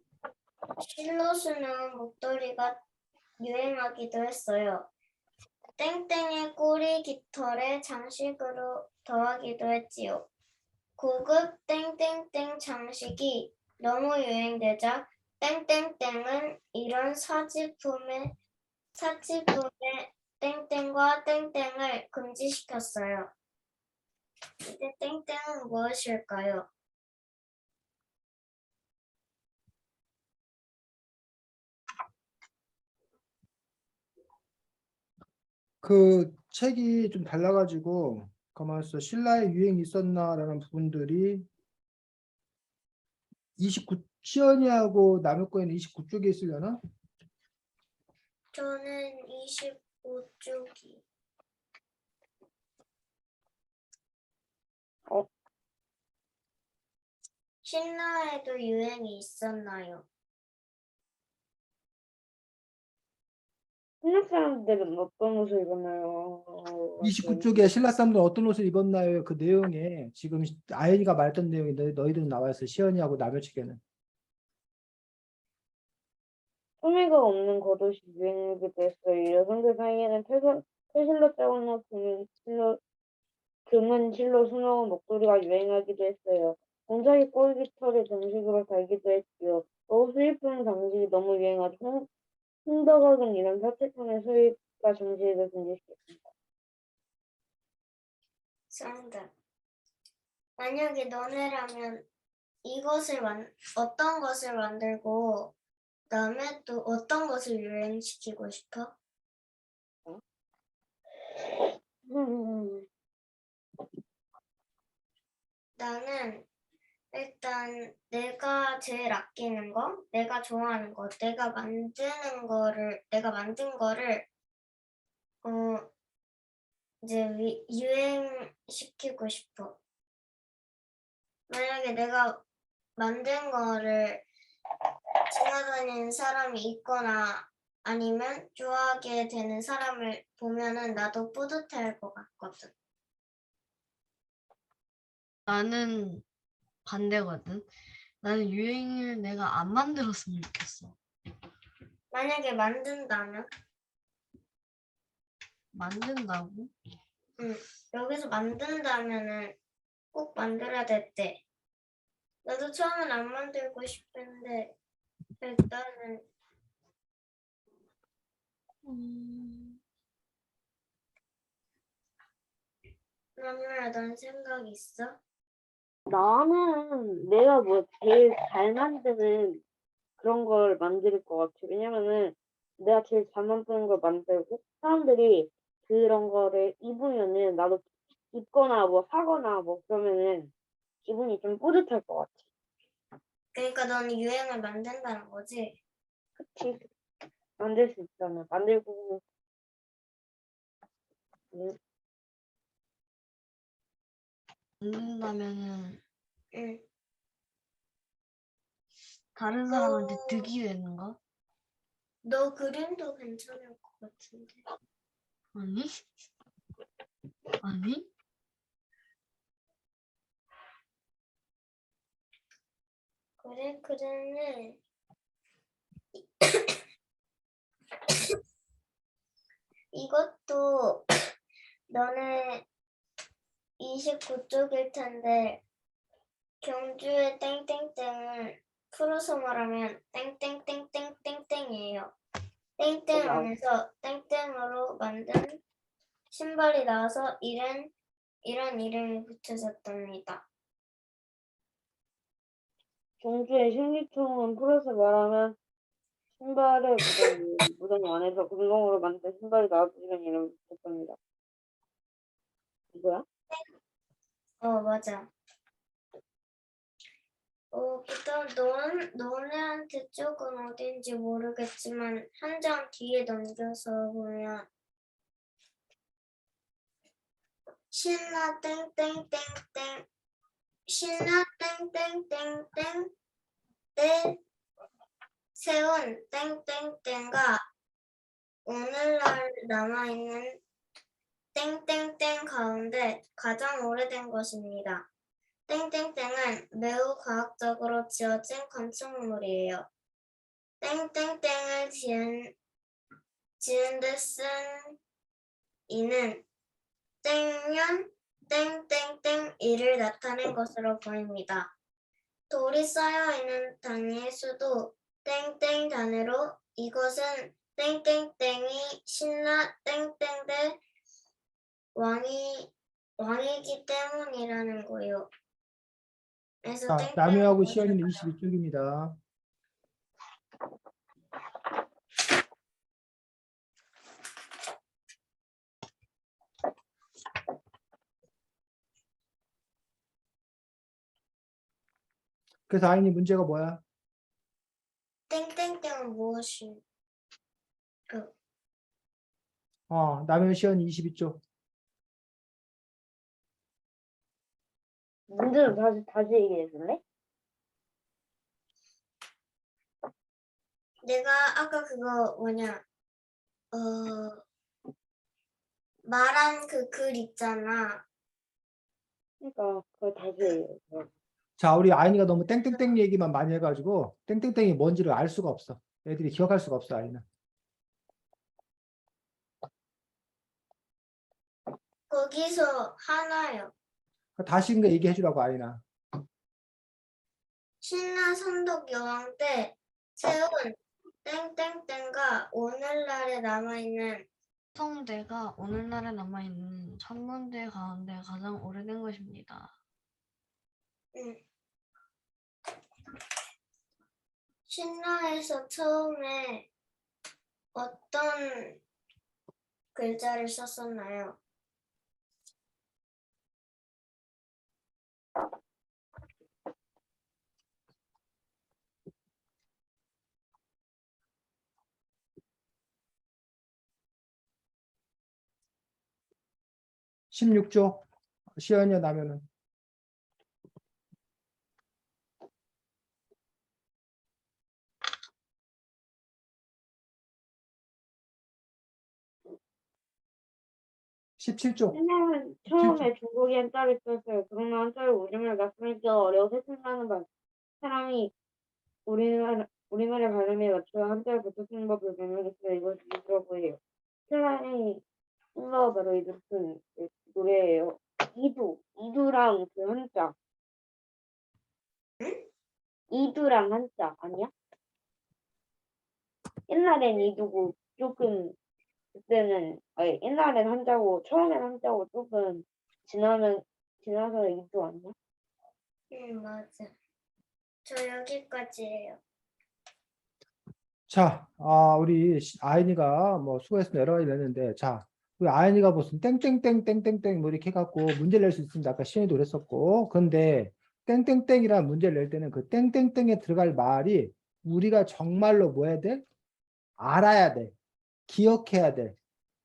실로 수놓은 목도리가 유행하기도 했어요. 땡땡의 꼬리 깃털에 장식으로 더하기도 했지요. 고급 땡땡땡 장식이 너무 유행되자 땡땡땡은 이런 사치품의 땡땡과 땡땡을 금지시켰어요. 이제 땡땡은 무엇일까요? 그 책이 좀 달라가지고 가만있어. 신라에 유행이 있었나라는 부분들이 29 시연이하고 남의 거에는 29쪽에 있으려나? 저는 25쪽이. 신라에도 유행이 있었나요? 한국 사람들은 어떤 옷을 입었나요? 29쪽에 신라 사람들은 어떤 옷을 입었나요? 그 내용에 지금 아연이가 말했던 내용이 너희들은 나와 있어. 시연이하고 남의 책에는. 소매가 없는 겉옷이 유행하기도 했어요. 여성들 사이에는 털실로 짜거나 금은 실로 수놓은 목도리가 유행하기도 했어요. 공자기 꼬리털을 정식으로 달기도 했지요. 옷을 입는 장식이 너무 유행하죠. 홍덕학은 이런 사치품의 수입과 정시를 금지시켰습니다. 정답. 만약에 너네라면 어떤 것을 만들고 그다음에 또 어떤 것을 유행시키고 싶어? 나는 일단 내가 제일 아끼는 거, 내가 좋아하는 거, 내가 만든 거를 이제 유행시키고 싶어. 만약에 내가 만든 거를 지나다니는 사람이 있거나 아니면 좋아하게 되는 사람을 보면은 나도 뿌듯해할 것 같거든. 나는 반대거든. 나는 유행을 내가 안 만들었으면 좋겠어. 만약에 만든다면, 만든다고? 여기서 만든다면은 꼭 만들어야 될 때. 나도 처음엔 안 만들고 싶은데 일단은 나무야, 넌 생각 있어? 나는 내가 뭐 제일 잘 만드는 그런 걸 만들 것 같아. 왜냐면은 내가 제일 잘 만드는 걸 만들고 사람들이 그런 거를 입으면은 나도 입거나 뭐 사거나 뭐 그러면은 기분이 좀 뿌듯할 것 같아. 그러니까 넌 유행을 만든다는 거지? 그치? 만들 수 있잖아. 만들고 음, 만든다면은 응. 다른 사람한테 득이 되는가? 너 그림도 괜찮을 것 같은데. 아니? 아니? 그래, 그러면 이것도 너네 29쪽일 텐데 경주의 땡땡땡을 풀어서 말하면 땡땡땡땡땡땡이에요. 땡땡 안에서 땡땡으로 만든 신발이 나와서 이런 이름이 붙여졌답니다. 경주의 신기총은 풀어서 말하면 신발의 무덤 안에서 금속으로 만든 신발이 나와서 이런 이름을 붙였습니다. 이거야? 맞아. 그다음 너네한테 쪽은 어딘지 모르겠지만 한 장 뒤에 넘겨서 보면 신라 땡땡땡땡 신라 땡땡땡땡 때 세운 땡땡땡과 오늘날 남아있는 땡땡땡 가운데 가장 오래된 것입니다. 땡땡땡은 매우 과학적으로 지어진 건축물이에요. 땡땡땡을 지은 데 쓴 이는 땡년 땡땡땡이를 나타낸 것으로 보입니다. 돌이 쌓여있는 단위의 수도 땡땡 단위로 이것은 땡땡땡이 신라 땡땡대 왕이기 때문이라는 거예요. 그래서 자, 땡땡 남해하고 시연이는 22쪽입니다. 그래서 아인이 문제가 뭐야? 땡땡땡은 무엇이? 남현 시연 22쪽. 문제는 다시 얘기해 줄래? 내가 아까 그거 뭐냐 말한 그 글 있잖아. 그러니까 그걸 다시 얘기해 줘. 자, 우리 아이니가 너무 땡땡땡 얘기만 많이 해가지고 땡땡땡이 뭔지를 알 수가 없어. 애들이 기억할 수가 없어, 아이는. 거기서 하나요. 다시 그러니까 얘기해 주라고, 아이나. 신라 선덕 여왕 때 세운 땡땡땡과 오늘날에 남아있는 성대가 오늘날에 남아있는 천문대 가운데 가장 오래된 것입니다. 신라에서 처음에 어떤 글자를 썼었나요? 십육 쪽 시연이야 나면은. 십칠 쪽. 신라는 처음에 중국이 한자를 썼어요. 그러나 한자를 우리말 낯설기가 어려워서 신라는 사람이 우리말의 발음에 맞춰 한자를 붙여 쓰는 법을 변형했어요. 이것이 이주라고 해요. 신라의 신라가 바로 이들 쓴 노래예요. 이두랑 그 한자. 이두랑 한자 아니야? 옛날엔 이두고 조금 그때는 옛날엔 한자고 처음엔 한자고 조금 지나서 이두 아니야? 맞아. 저 여기까지예요. 자, 우리 아이니가 뭐 수고했으면 여러 가지 냈는데, 자, 우리 아이니가 무슨 땡땡땡땡땡땡 뭐 이렇게 해갖고 문제를 낼 수 있습니다. 아까 시연이도 그랬었고, 그런데 땡땡땡이라는 문제를 낼 때는 그 땡땡땡에 들어갈 말이 우리가 정말로 뭐 해야 돼? 알아야 돼. 기억해야 돼.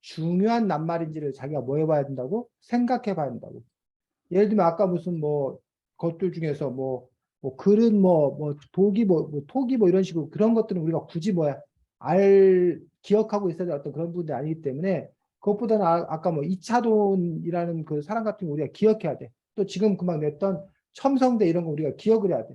중요한 낱말인지를 자기가 뭐 해봐야 된다고? 생각해 봐야 된다고. 예를 들면 아까 무슨 뭐 것들 중에서 뭐 글은 뭐 독이 뭐 톡이 뭐 이런 식으로 그런 것들은 우리가 굳이 뭐야 기억하고 있어야 될 어떤 그런 부분이 아니기 때문에 그것보다는 아까 뭐 이차돈이라는 그 사람 같은 거 우리가 기억해야 돼. 또 지금 금방 냈던 첨성대 이런 거 우리가 기억을 해야 돼.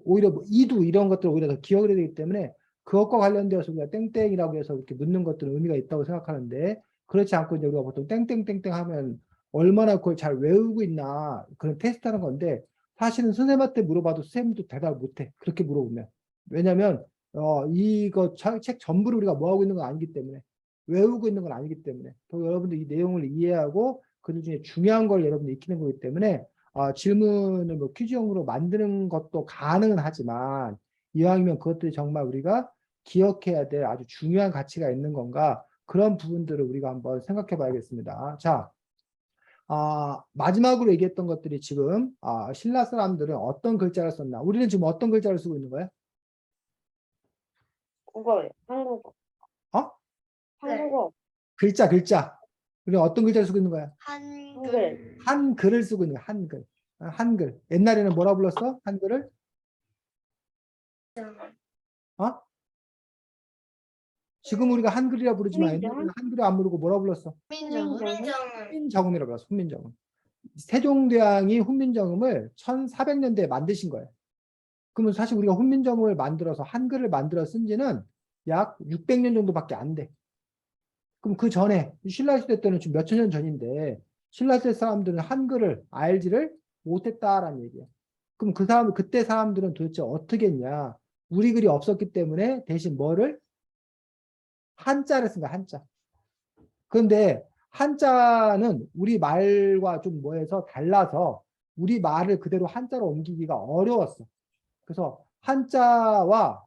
오히려 뭐 이두 이런 것들을 오히려 더 기억을 해야 되기 때문에 그것과 관련되어서 우리가 땡땡이라고 해서 이렇게 묻는 것들은 의미가 있다고 생각하는데 그렇지 않고 이제 우리가 보통 땡땡땡땡 하면 얼마나 그걸 잘 외우고 있나 그런 테스트하는 건데 사실은 선생님한테 물어봐도 선생님도 대답을 못해. 그렇게 물어보면. 왜냐하면 이거 책 전부를 우리가 뭐 하고 있는 건 아니기 때문에 외우고 있는 건 아니기 때문에 또 여러분들 이 내용을 이해하고 그 중에 중요한 걸 여러분들 익히는 거기 때문에 질문을 뭐 퀴즈형으로 만드는 것도 가능은 하지만 이왕이면 그것들이 정말 우리가 기억해야 될 아주 중요한 가치가 있는 건가 그런 부분들을 우리가 한번 생각해 봐야겠습니다. 자, 마지막으로 얘기했던 것들이 지금 신라 사람들은 어떤 글자를 썼나? 우리는 지금 어떤 글자를 쓰고 있는 거야? 국어예요. 한국어. 한국어. 글자. 우리는 어떤 글자를 쓰고 있는 거야? 한글. 한글을 쓰고 있는 거야. 한글. 한글. 옛날에는 뭐라 불렀어? 한글을? 지금 우리가 한글이라 부르지만 훈민정음? 옛날에는 한글을 안 부르고 뭐라 불렀어? 민정은 훈민정음. 훈민정음이라고 불렀어. 훈민정음. 세종대왕이 훈민정음을 1400년대에 만드신 거예요. 그러면 사실 우리가 훈민정음을 만들어서 한글을 만들어 쓴 지는 약 600년 정도밖에 안 돼. 그럼 그 전에 신라시대 때는 지금 몇천 년 전인데 신라시대 사람들은 한글을 알지를 못했다라는 얘기예요. 그럼 그때 사람들은 도대체 어떻게 했냐? 우리 글이 없었기 때문에 대신 뭐를? 한자를 쓴 거야, 한자. 그런데 한자는 우리 말과 좀 뭐해서 달라서 우리 말을 그대로 한자로 옮기기가 어려웠어. 그래서 한자와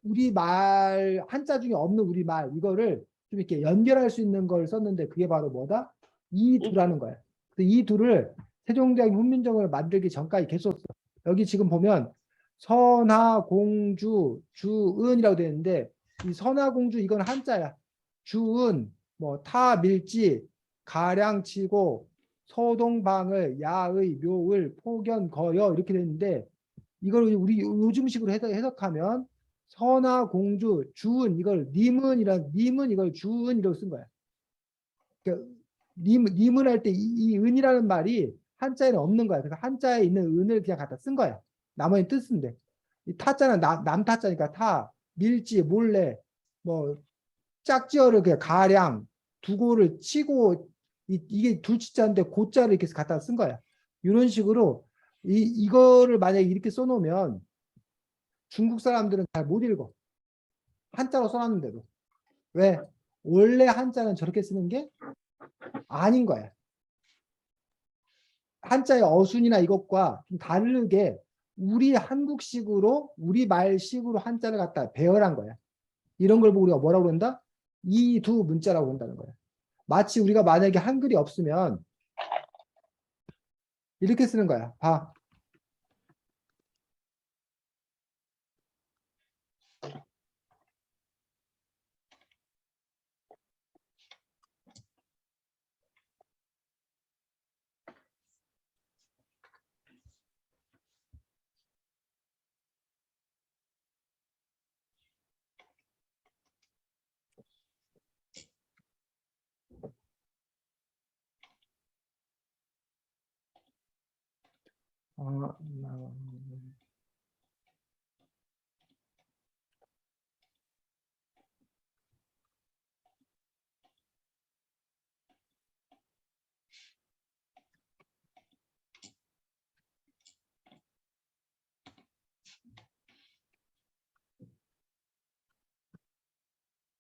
우리 말, 한자 중에 없는 우리 말, 이거를 좀 이렇게 연결할 수 있는 걸 썼는데 그게 바로 뭐다? 이두라는 거야. 그래서 이두를 세종대왕이 훈민정음을 만들기 전까지 계속 썼어. 여기 지금 보면 선하공주, 주은이라고 되어 있는데 이 선하공주 이건 한자야. 주은 뭐 타 밀지 가량치고 서동방을 야의 묘을 폭연 거여 이렇게 되는데 이걸 우리 요즘식으로 해석하면 선하 공주 주은 이걸 님은 이걸 주은이라고 쓴 거야. 그러니까 님은 할 때 이 은이라는 말이 한자에는 없는 거야. 그래서 한자에 있는 은을 그냥 갖다 쓴 거야. 나머지 뜻인데 이 타자는 남타자니까 타 밀지 몰래 뭐 짝지어를 그냥 가량 두고를 치고 이게 둘치자인데 고자를 이렇게 갖다 쓴 거야. 이런 식으로 이거를 만약에 이렇게 써놓으면 중국 사람들은 잘 못 읽어. 한자로 써놨는데도. 왜? 원래 한자는 저렇게 쓰는 게 아닌 거야. 한자의 어순이나 이것과 좀 다르게 우리 한국식으로 우리 말식으로 한자를 갖다 배열한 거야. 이런 걸 보고 우리가 뭐라고 그런다? 이두 문자라고 한다는 거야. 마치 우리가 만약에 한글이 없으면 이렇게 쓰는 거야. 봐.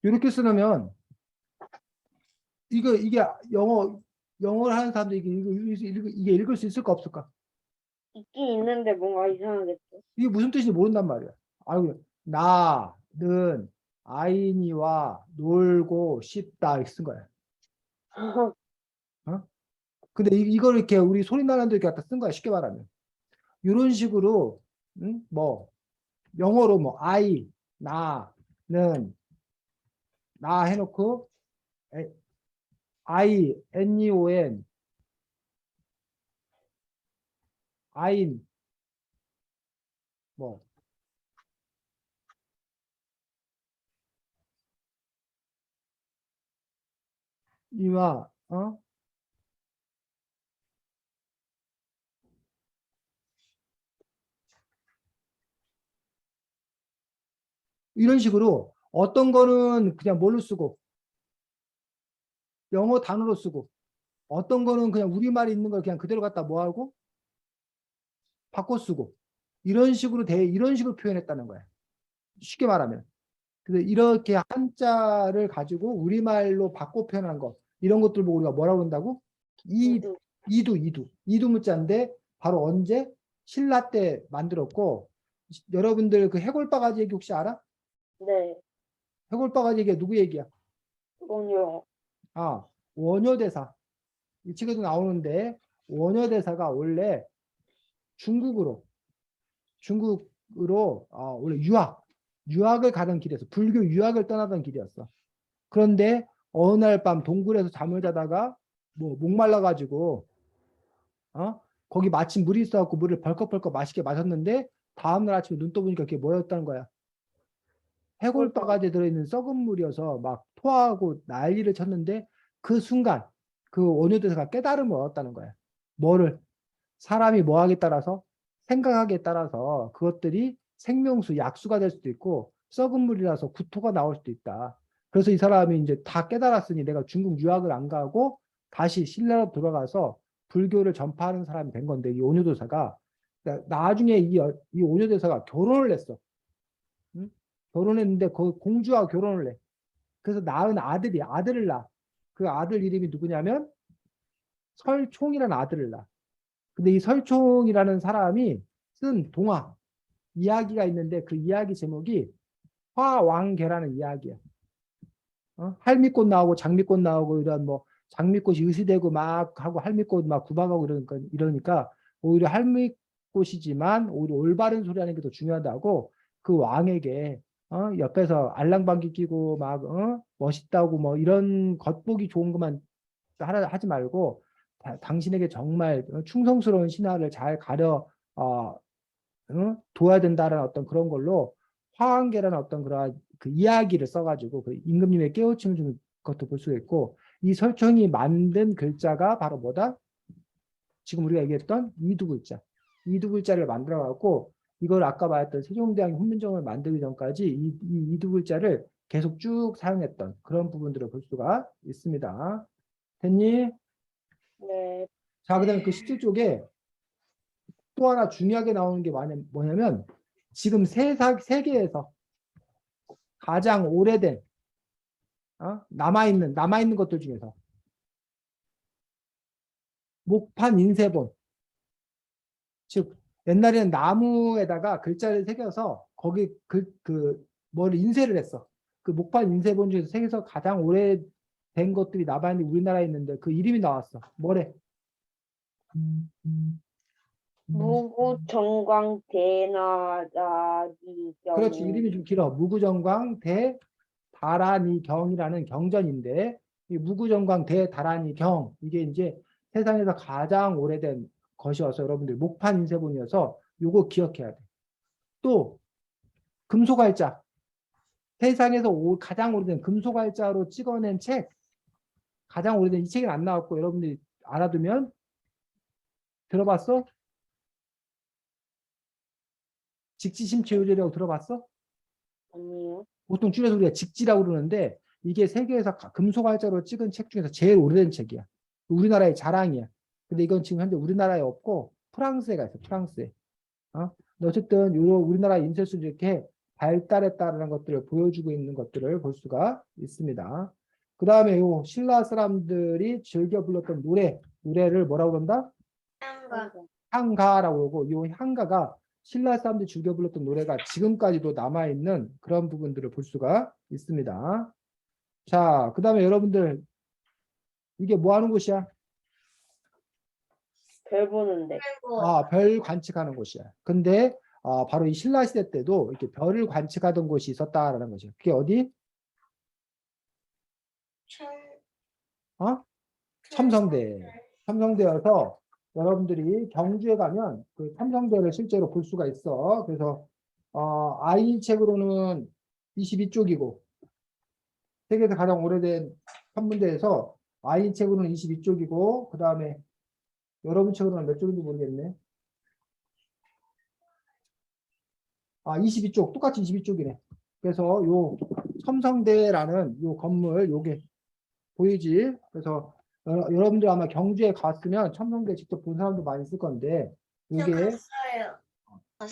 이렇게 쓰면 이게 영어를 하는 사람들이 이게 읽을 수 있을까 없을까? 있긴 있는데 뭔가 이상하겠죠. 이게 무슨 뜻인지 모른단 말이야. 아유, 나는 아이니와 놀고 싶다 이렇게 쓴 거야. 어? 근데 이걸 이렇게 우리 소리 나는 데 이렇게 갖다 쓴 거야. 쉽게 말하면. 이런 식으로 뭐 영어로 뭐 I, 나는 나 해놓고 I, N-E-O-N 아인 뭐 이와 이런 식으로 어떤 거는 그냥 뭘로 쓰고 영어 단어로 쓰고 어떤 거는 그냥 우리말이 있는 걸 그냥 그대로 갖다 뭐하고 바꿔 쓰고 이런 식으로 표현했다는 거야. 쉽게 말하면. 그래서 이렇게 한자를 가지고 우리말로 바꿔 표현한 거 이런 것들 보고 우리가 뭐라고 그런다고? 이두. 이두 문자인데 바로 언제? 신라 때 만들었고 여러분들 그 해골바가지 얘기 혹시 알아? 네. 해골바가지 얘기가 누구 얘기야? 원요. 아, 원효대사. 이 책에도 나오는데 원효대사가 원래 중국으로 원래 유학을 가던 길이었어. 불교 유학을 떠나던 길이었어. 그런데 어느 날 밤 동굴에서 잠을 자다가 뭐 목말라 가지고 거기 마침 물이 있어갖고 물을 벌컥벌컥 맛있게 마셨는데 다음날 아침에 눈 떠보니까 그게 뭐였다는 거야. 해골바가지에 들어있는 썩은 물이어서 막 토하고 난리를 쳤는데 그 순간 그 원효대사가 깨달음을 얻었다는 거야. 뭐를? 사람이 뭐하기에 따라서 생각하기에 따라서 그것들이 생명수, 약수가 될 수도 있고 썩은 물이라서 구토가 나올 수도 있다. 그래서 이 사람이 이제 다 깨달았으니 내가 중국 유학을 안 가고 다시 신라로 돌아가서 불교를 전파하는 사람이 된 건데 이 원효대사가 나중에 이 원효대사가 결혼을 했어. 응? 결혼했는데 그 공주와 결혼을 해. 그래서 낳은 아들을 낳아. 그 아들 이름이 누구냐면 설총이라는 아들을 낳아. 근데 이 설총이라는 사람이 쓴 동화 이야기가 있는데 그 이야기 제목이 화왕계라는 이야기야. 할미꽃 나오고 장미꽃 나오고 이런 뭐 장미꽃이 의시되고 막 하고 할미꽃 막 구박하고 이러니까 오히려 할미꽃이지만 오히려 올바른 소리 하는 게 더 중요하다고 그 왕에게 옆에서 알랑방귀 끼고 막 멋있다고 뭐 이런 겉보기 좋은 것만 하지 말고 당신에게 정말 충성스러운 신하를 잘 가려 둬야 된다는 어떤 그런 걸로 화관계라는 어떤 그런 그 이야기를 써가지고 그 임금님의 깨우침을 주는 것도 볼 수가 있고, 이 설총이 만든 글자가 바로 뭐다? 지금 우리가 얘기했던 이두글자. 이두글자를 만들어 갖고 이걸 아까 말했던 세종대왕이 훈민정음을 만들기 전까지 이 이두글자를 계속 쭉 사용했던 그런 부분들을 볼 수가 있습니다. 됐니? 네. 자, 그다음에 그 17쪽에 또 하나 중요하게 나오는 게 뭐냐면 지금 세계에서 가장 오래된 남아있는 것들 중에서 목판 인쇄본, 즉 옛날에는 나무에다가 글자를 새겨서 거기 뭐를 인쇄를 했어. 그 목판 인쇄본 중에서 세계에서 가장 오래된 것들이 남아있는 우리나라에 있는데 그 이름이 나왔어. 뭐래? 무구정광 대나라리경. 그렇지. 이름이 좀 길어. 무구정광 대다란이경이라는 경전인데, 이 무구정광 대다란이경, 이게 이제 세상에서 가장 오래된 것이어서 여러분들 목판 인쇄본이어서 요거 기억해야 돼. 또 금소갈자, 세상에서 가장 오래된 금소갈자로 찍어낸 책, 가장 오래된 이 책은 안 나왔고 여러분들이 알아두면, 들어봤어? 직지심체의례라고 들어봤어? 아니요. 보통 줄여서 우리가 직지라고 그러는데 이게 세계에서 금속활자로 찍은 책 중에서 제일 오래된 책이야. 우리나라의 자랑이야. 근데 이건 지금 현재 우리나라에 없고 프랑스에가 있어. 프랑스에. 근데 어쨌든 우리나라 인쇄술이 이렇게 발달했다는 것들을 보여주고 있는 것들을 볼 수가 있습니다. 그 다음에 요 신라 사람들이 즐겨 불렀던 노래를 뭐라고 그런다? 향가라고 그러고, 이 향가가 신라 사람들이 즐겨 불렀던 노래가 지금까지도 남아있는 그런 부분들을 볼 수가 있습니다. 자, 그 다음에 여러분들 이게 뭐 하는 곳이야? 별 보는데. 별 관측하는 곳이야. 근데 바로 이 신라 시대 때도 이렇게 별을 관측하던 곳이 있었다라는 거죠. 그게 어디? 첨성대. 첨성대여서 여러분들이 경주에 가면 그 첨성대를 실제로 볼 수가 있어. 그래서 아이 책으로는 22쪽이고 세계에서 가장 오래된 천문대에서 아이 책으로는 22쪽이고 그 다음에 여러분 책으로는 몇 쪽인지 모르겠네. 22쪽, 똑같이 22쪽이네. 그래서 요 첨성대라는 요 건물 요게 보이지? 그래서 여러분들 아마 경주에 갔으면 첨성대 직접 본 사람도 많이 있을 건데 이게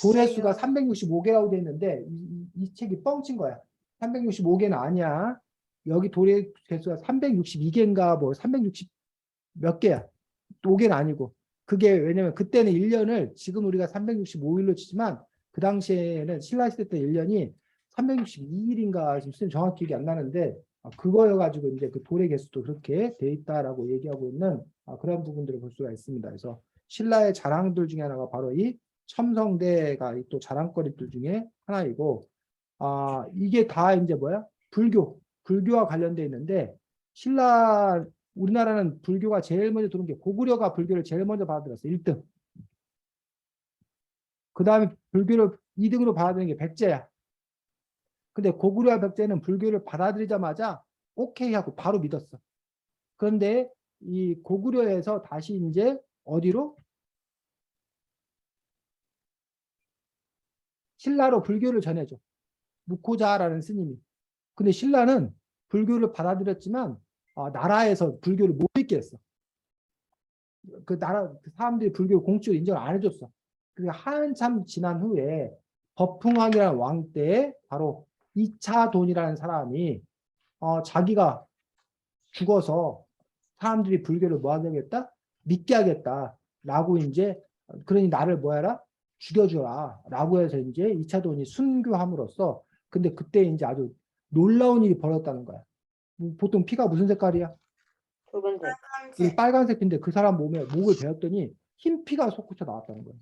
도래수가 365개라고 돼 있는데 이 책이 뻥친 거야. 365개는 아니야. 여기 도래 개수가 362개인가 뭐 360 몇 개야. 5개는 아니고. 그게 왜냐면 그때는 1년을 지금 우리가 365일로 치지만 그 당시에는 신라시대 때 1년이 362일인가 지금 정확히 기억이 안 나는데 그거여가지고 이제 그 도래 개수도 그렇게 돼 있다라고 얘기하고 있는 그런 부분들을 볼 수가 있습니다. 그래서 신라의 자랑들 중에 하나가 바로 이 첨성대가 또 자랑거리들 중에 하나이고, 이게 다 이제 뭐야? 불교와 관련돼 있는데 우리나라는 불교가 제일 먼저 들어온 게 고구려가 불교를 제일 먼저 받아들였어. 1등. 그 다음에 불교를 2등으로 받아들인 게 백제야. 근데 고구려와 백제는 불교를 받아들이자마자 오케이 하고 바로 믿었어. 그런데 이 고구려에서 다시 이제 어디로? 신라로 불교를 전해줘. 무코자라는 스님이. 근데 신라는 불교를 받아들였지만 나라에서 불교를 못 믿게 했어. 그 사람들이 불교 공식으로 인정을 안 해줬어. 그게 한참 지난 후에 법흥왕이라는 왕 때 바로 이차돈이라는 사람이 자기가 죽어서 사람들이 불교를 뭐 하겠다? 믿게 하겠다라고 이제 그러니 나를 뭐 해라? 죽여줘라 라고 해서 이제 이차돈이 순교함으로써 근데 그때 이제 아주 놀라운 일이 벌어졌다는 거야. 보통 피가 무슨 색깔이야? 붉은색. 이 빨간색 피인데 그 사람 몸에 목을 베었더니 흰 피가 솟구쳐 나왔다는 거야.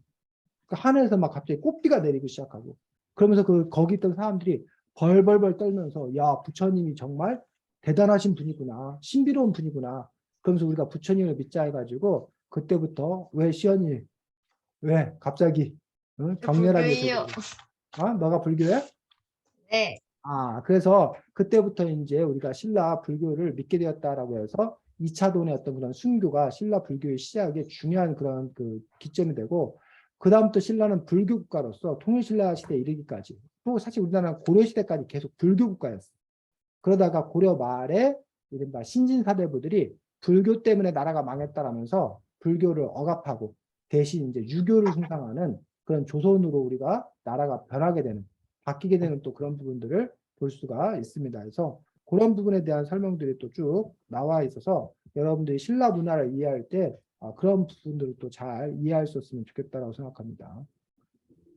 그 하늘에서 막 갑자기 꽃비가 내리기 시작하고 그러면서 거기 있던 사람들이 벌벌벌 떨면서 야 부처님이 정말 대단하신 분이구나. 신비로운 분이구나. 그러면서 우리가 부처님을 믿자 해가지고 그때부터 왜 시연이 왜 갑자기 응? 격렬하게 불교예요. 너가 불교해? 네. 그래서 그때부터 이제 우리가 신라 불교를 믿게 되었다라고 해서 2차돈의 어떤 그런 순교가 신라 불교의 시작에 중요한 그런 그 기점이 되고, 그다음부터 신라는 불교 국가로서 통일신라 시대에 이르기까지, 또 사실 우리나라는 고려 시대까지 계속 불교 국가였어. 그러다가 고려 말에 이른바 신진사대부들이 불교 때문에 나라가 망했다라면서 불교를 억압하고 대신 이제 유교를 숭상하는 그런 조선으로 우리가 나라가 변하게 되는, 바뀌게 되는 또 그런 부분들을 볼 수가 있습니다. 그래서 그런 부분에 대한 설명들이 또 쭉 나와 있어서 여러분들이 신라 문화를 이해할 때 그런 부분들을 또 잘 이해할 수 있으면 좋겠다라고 생각합니다.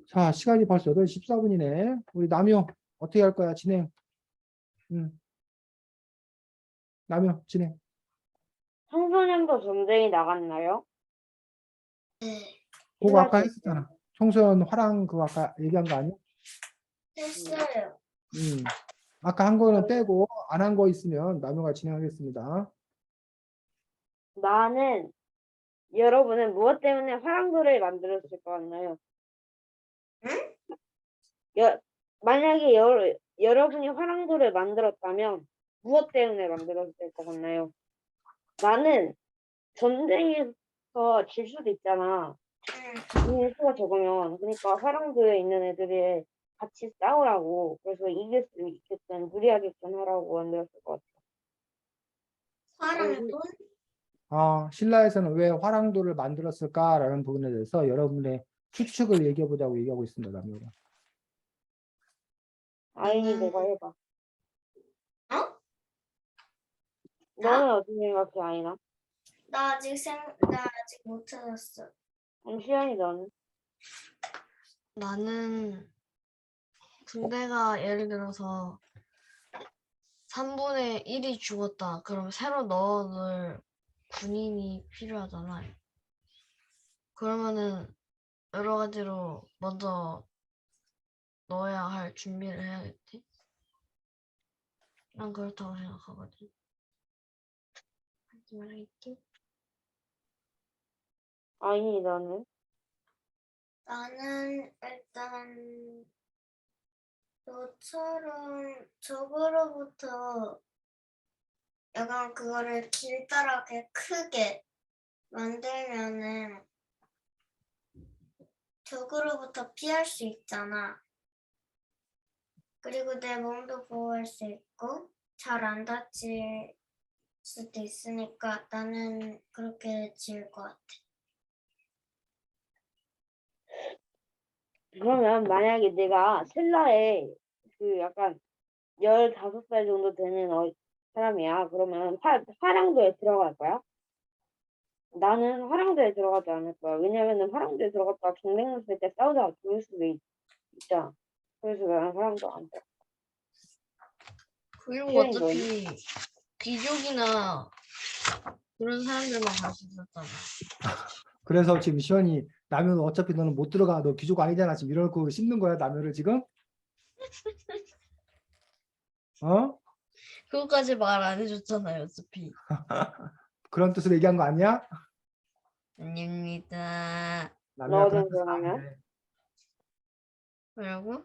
자, 시간이 벌써 8시 14분이네. 우리 남효 어떻게 할 거야? 진행. 남효 진행. 청소년도 전쟁이 나갔나요? 네, 그거 아까 했었잖아. 청소년 화랑 그거 아까 얘기한 거 아니야? 했어요. 아까 한 거는 빼고 안 한 거 있으면 남효가 진행하겠습니다. 나는 여러분은 무엇 때문에 화랑도를 만들었을 것 같나요? 응? 만약에 여러분이 화랑도를 만들었다면 무엇 때문에 만들었을 것 같나요? 나는 전쟁에서 질 수도 있잖아. 응. 수가 적으면. 그러니까 화랑도에 있는 애들이 같이 싸우라고. 그래서 이길 수 있게끔 무리하게끔 하라고 만들었을 것 같아. 사랑도? 신라에서는 왜 화랑도를 만들었을까라는 부분에 대해서 여러분의 추측을 얘기해 보자고 얘기하고 있습니다. 남효가. 아인이 너가 해봐. 어? 너는 어떻게 생각해, 아인아? 나 아직 못 찾았어. 그럼 시연이 너는? 나는 군대가 예를 들어서 3분의 1이 죽었다. 그럼 새로 넣어둘 군인이 필요하잖아요. 그러면은 여러 가지로 먼저 넣어야 할 준비를 해야겠지? 난 그렇다고 생각하거든. 하지 말아야겠지? 아인이 너는? 나는 일단 너처럼 적으로부터 약간 그거를 길다랗게 크게 만들면은 적으로부터 피할 수 있잖아. 그리고 내 몸도 보호할 수 있고 잘 안 다칠 수도 있으니까 나는 그렇게 지을 것 같아. 그러면 만약에 내가 신라에 그 약간 15살 정도 되는 사람이야. 그러면 화랑도에 들어갈 거야? 나는 화랑도에 들어가지 않을 거야. 왜냐면은 화랑도에 들어갔다가 경쟁 났을 때 싸우다가 죽을 수도 있잖아. 그래서 나는 화랑도 안 들어. 그리고 시연이 너는? 어차피 귀족이나 그런 사람들만 갈 수 있었잖아. 그래서 지금 시연이 남효는 어차피 너는 못 들어가. 너 귀족 아니잖아. 지금 이러고 씹는 거야, 남효를 지금? 어? 그것까지 말 안 해줬잖아요, 어차피. 그런 뜻으로 얘기한 거 아니야? 아닙니다. 남효가 그런 너는 뜻은 그러면? 아닌데. 뭐라고?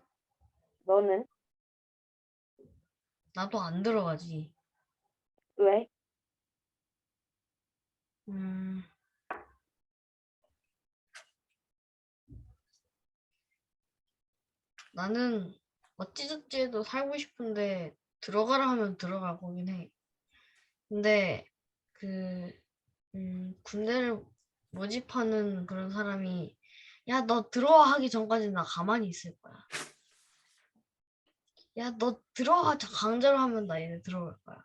너는? 나도 안 들어가지. 왜? 음, 나는 어찌저찌 해도 살고 싶은데 들어가라 하면 들어갈 거긴 해. 근데 그 군대를 모집하는 그런 사람이 야, 너 들어와 하기 전까지는 나 가만히 있을 거야. 야, 너 들어와 강제로 하면 나 얘네 들어갈 거야.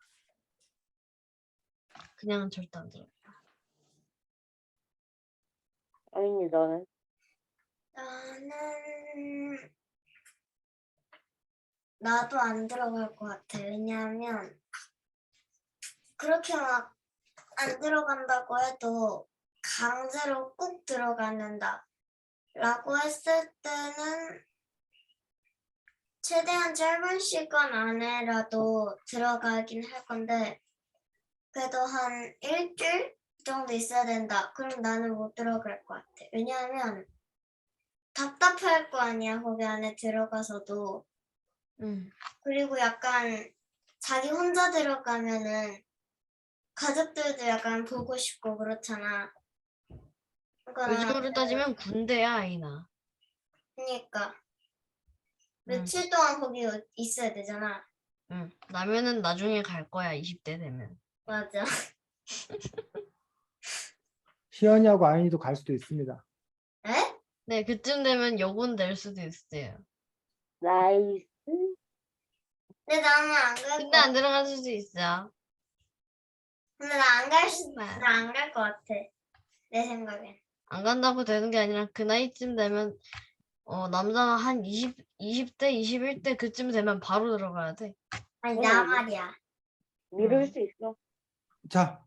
그냥은 절대 안 들어가. 아인이 너는? 나도 안 들어갈 것 같아. 왜냐하면 그렇게 막 안 들어간다고 해도 강제로 꼭 들어간다 라고 했을 때는 최대한 짧은 시간 안에라도 들어가긴 할 건데 그래도 한 일주일 정도 있어야 된다. 그럼 나는 못 들어갈 것 같아. 왜냐하면 답답할 거 아니야. 거기 안에 들어가서도. 응. 그리고 약간 자기 혼자 들어가면은 가족들도 약간 보고 싶고 그렇잖아. 그러니까 요즘으로 따지면 군대야, 아이나. 그러니까 응. 며칠 동안 거기 있어야 되잖아. 응. 나면은 나중에 갈 거야, 20대 되면. 맞아. 시연이하고 아인이도 갈 수도 있습니다. 에? 네, 그쯤 되면 여군 될 수도 있어요. 나이스. 근데 나는 안 갈 근데 거. 안 들어갈 수도 있어. 근데 나 안 갈 수. 네. 나 안 갈 것 같아. 내 생각엔. 안 간다고 되는 게 아니라 그 나이쯤 되면 남자가 한 20대, 21대 그쯤 되면 바로 들어가야 돼. 아니 그건 나 아니야. 말이야. 미룰 응. 수 있어. 자,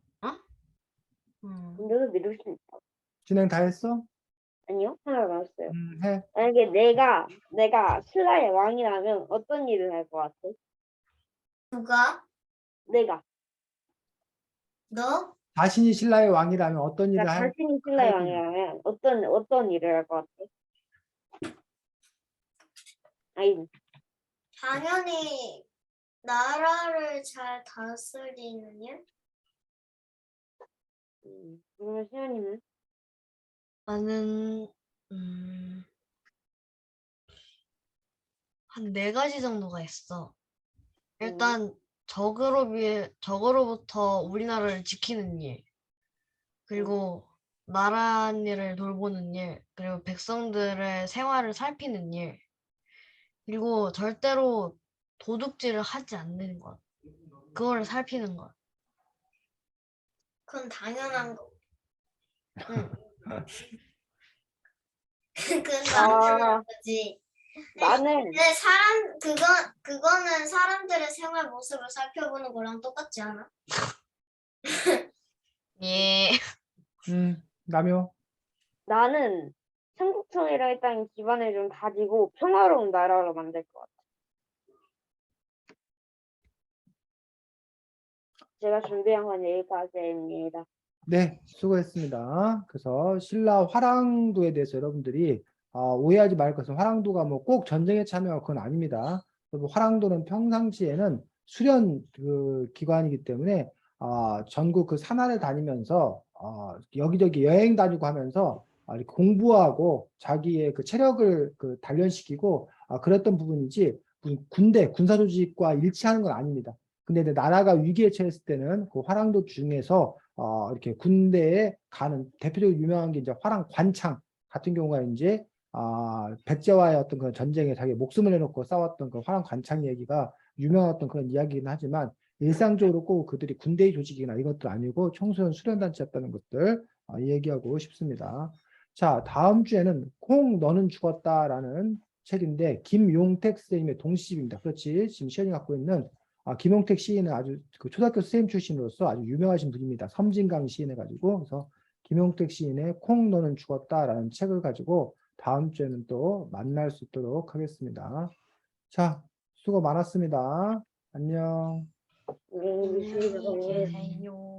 군대도 미룰 수 있어. 진행 다 했어? 아니요, 하나 남았어요. 해. 만약에 내가 신라의 왕이라면 어떤 일을 할 것 같아? 누가? 내가. 너? 자신이 신라의 왕이라면 어떤 일을 그러니까 할 자신이 신라의 할 거냐? 왕이라면 어떤 일을 할 것 같아? 아니, 당연히 나라를 잘 다스리는 일? 그러면 시연이는? 나는 한 4가지 정도가 있어. 일단 적으로부터 우리나라를 지키는 일, 그리고 나라 일을 돌보는 일, 그리고 백성들의 생활을 살피는 일, 그리고 절대로 도둑질을 하지 않는 것. 그거를 살피는 것. 그건 당연한 거. 응. 그건 아, 당연한 거지. 나는 근데 그거는 사람들의 생활 모습을 살펴보는 거랑 똑같지 않아? 예. 남효. 나는 청국천이라 일단 기반을 좀 다지고 평화로운 나라로 만들 것 같아. 제가 준비한 건 여기까지입니다. 네, 수고했습니다. 그래서 신라 화랑도에 대해서 여러분들이 오해하지 말 것은 화랑도가 뭐 꼭 전쟁에 참여하고 그건 아닙니다. 그리고 화랑도는 평상시에는 수련 그 기관이기 때문에 전국 그 산하를 다니면서 여기저기 여행 다니고 하면서 이렇게 공부하고 자기의 그 체력을 그 단련시키고 그랬던 부분이지 무슨 군대 군사 조직과 일치하는 건 아닙니다. 근데 이제 나라가 위기에 처했을 때는 그 화랑도 중에서 이렇게 군대에 가는 대표적으로 유명한 게 이제 화랑 관창 같은 경우가 이제 백제와의 어떤 그런 전쟁에 자기 목숨을 내놓고 싸웠던 그 화랑 관창 얘기가 유명한 어떤 그런 이야기이긴 하지만 일상적으로 꼭 그들이 군대의 조직이나 이것도 아니고 청소년 수련단체였다는 것들 얘기하고 싶습니다. 자, 다음 주에는 콩 너는 죽었다라는 책인데 김용택 선생님의 동시집입니다. 그렇지? 지금 시연이 갖고 있는 김용택 시인은 아주 그 초등학교 선생님 출신으로서 아주 유명하신 분입니다. 섬진강 시인 해가지고 그래서 김용택 시인의 콩 너는 죽었다라는 책을 가지고 다음 주에는 또 만날 수 있도록 하겠습니다. 자, 수고 많았습니다. 안녕. 안녕히 안녕히 계세요. 계세요.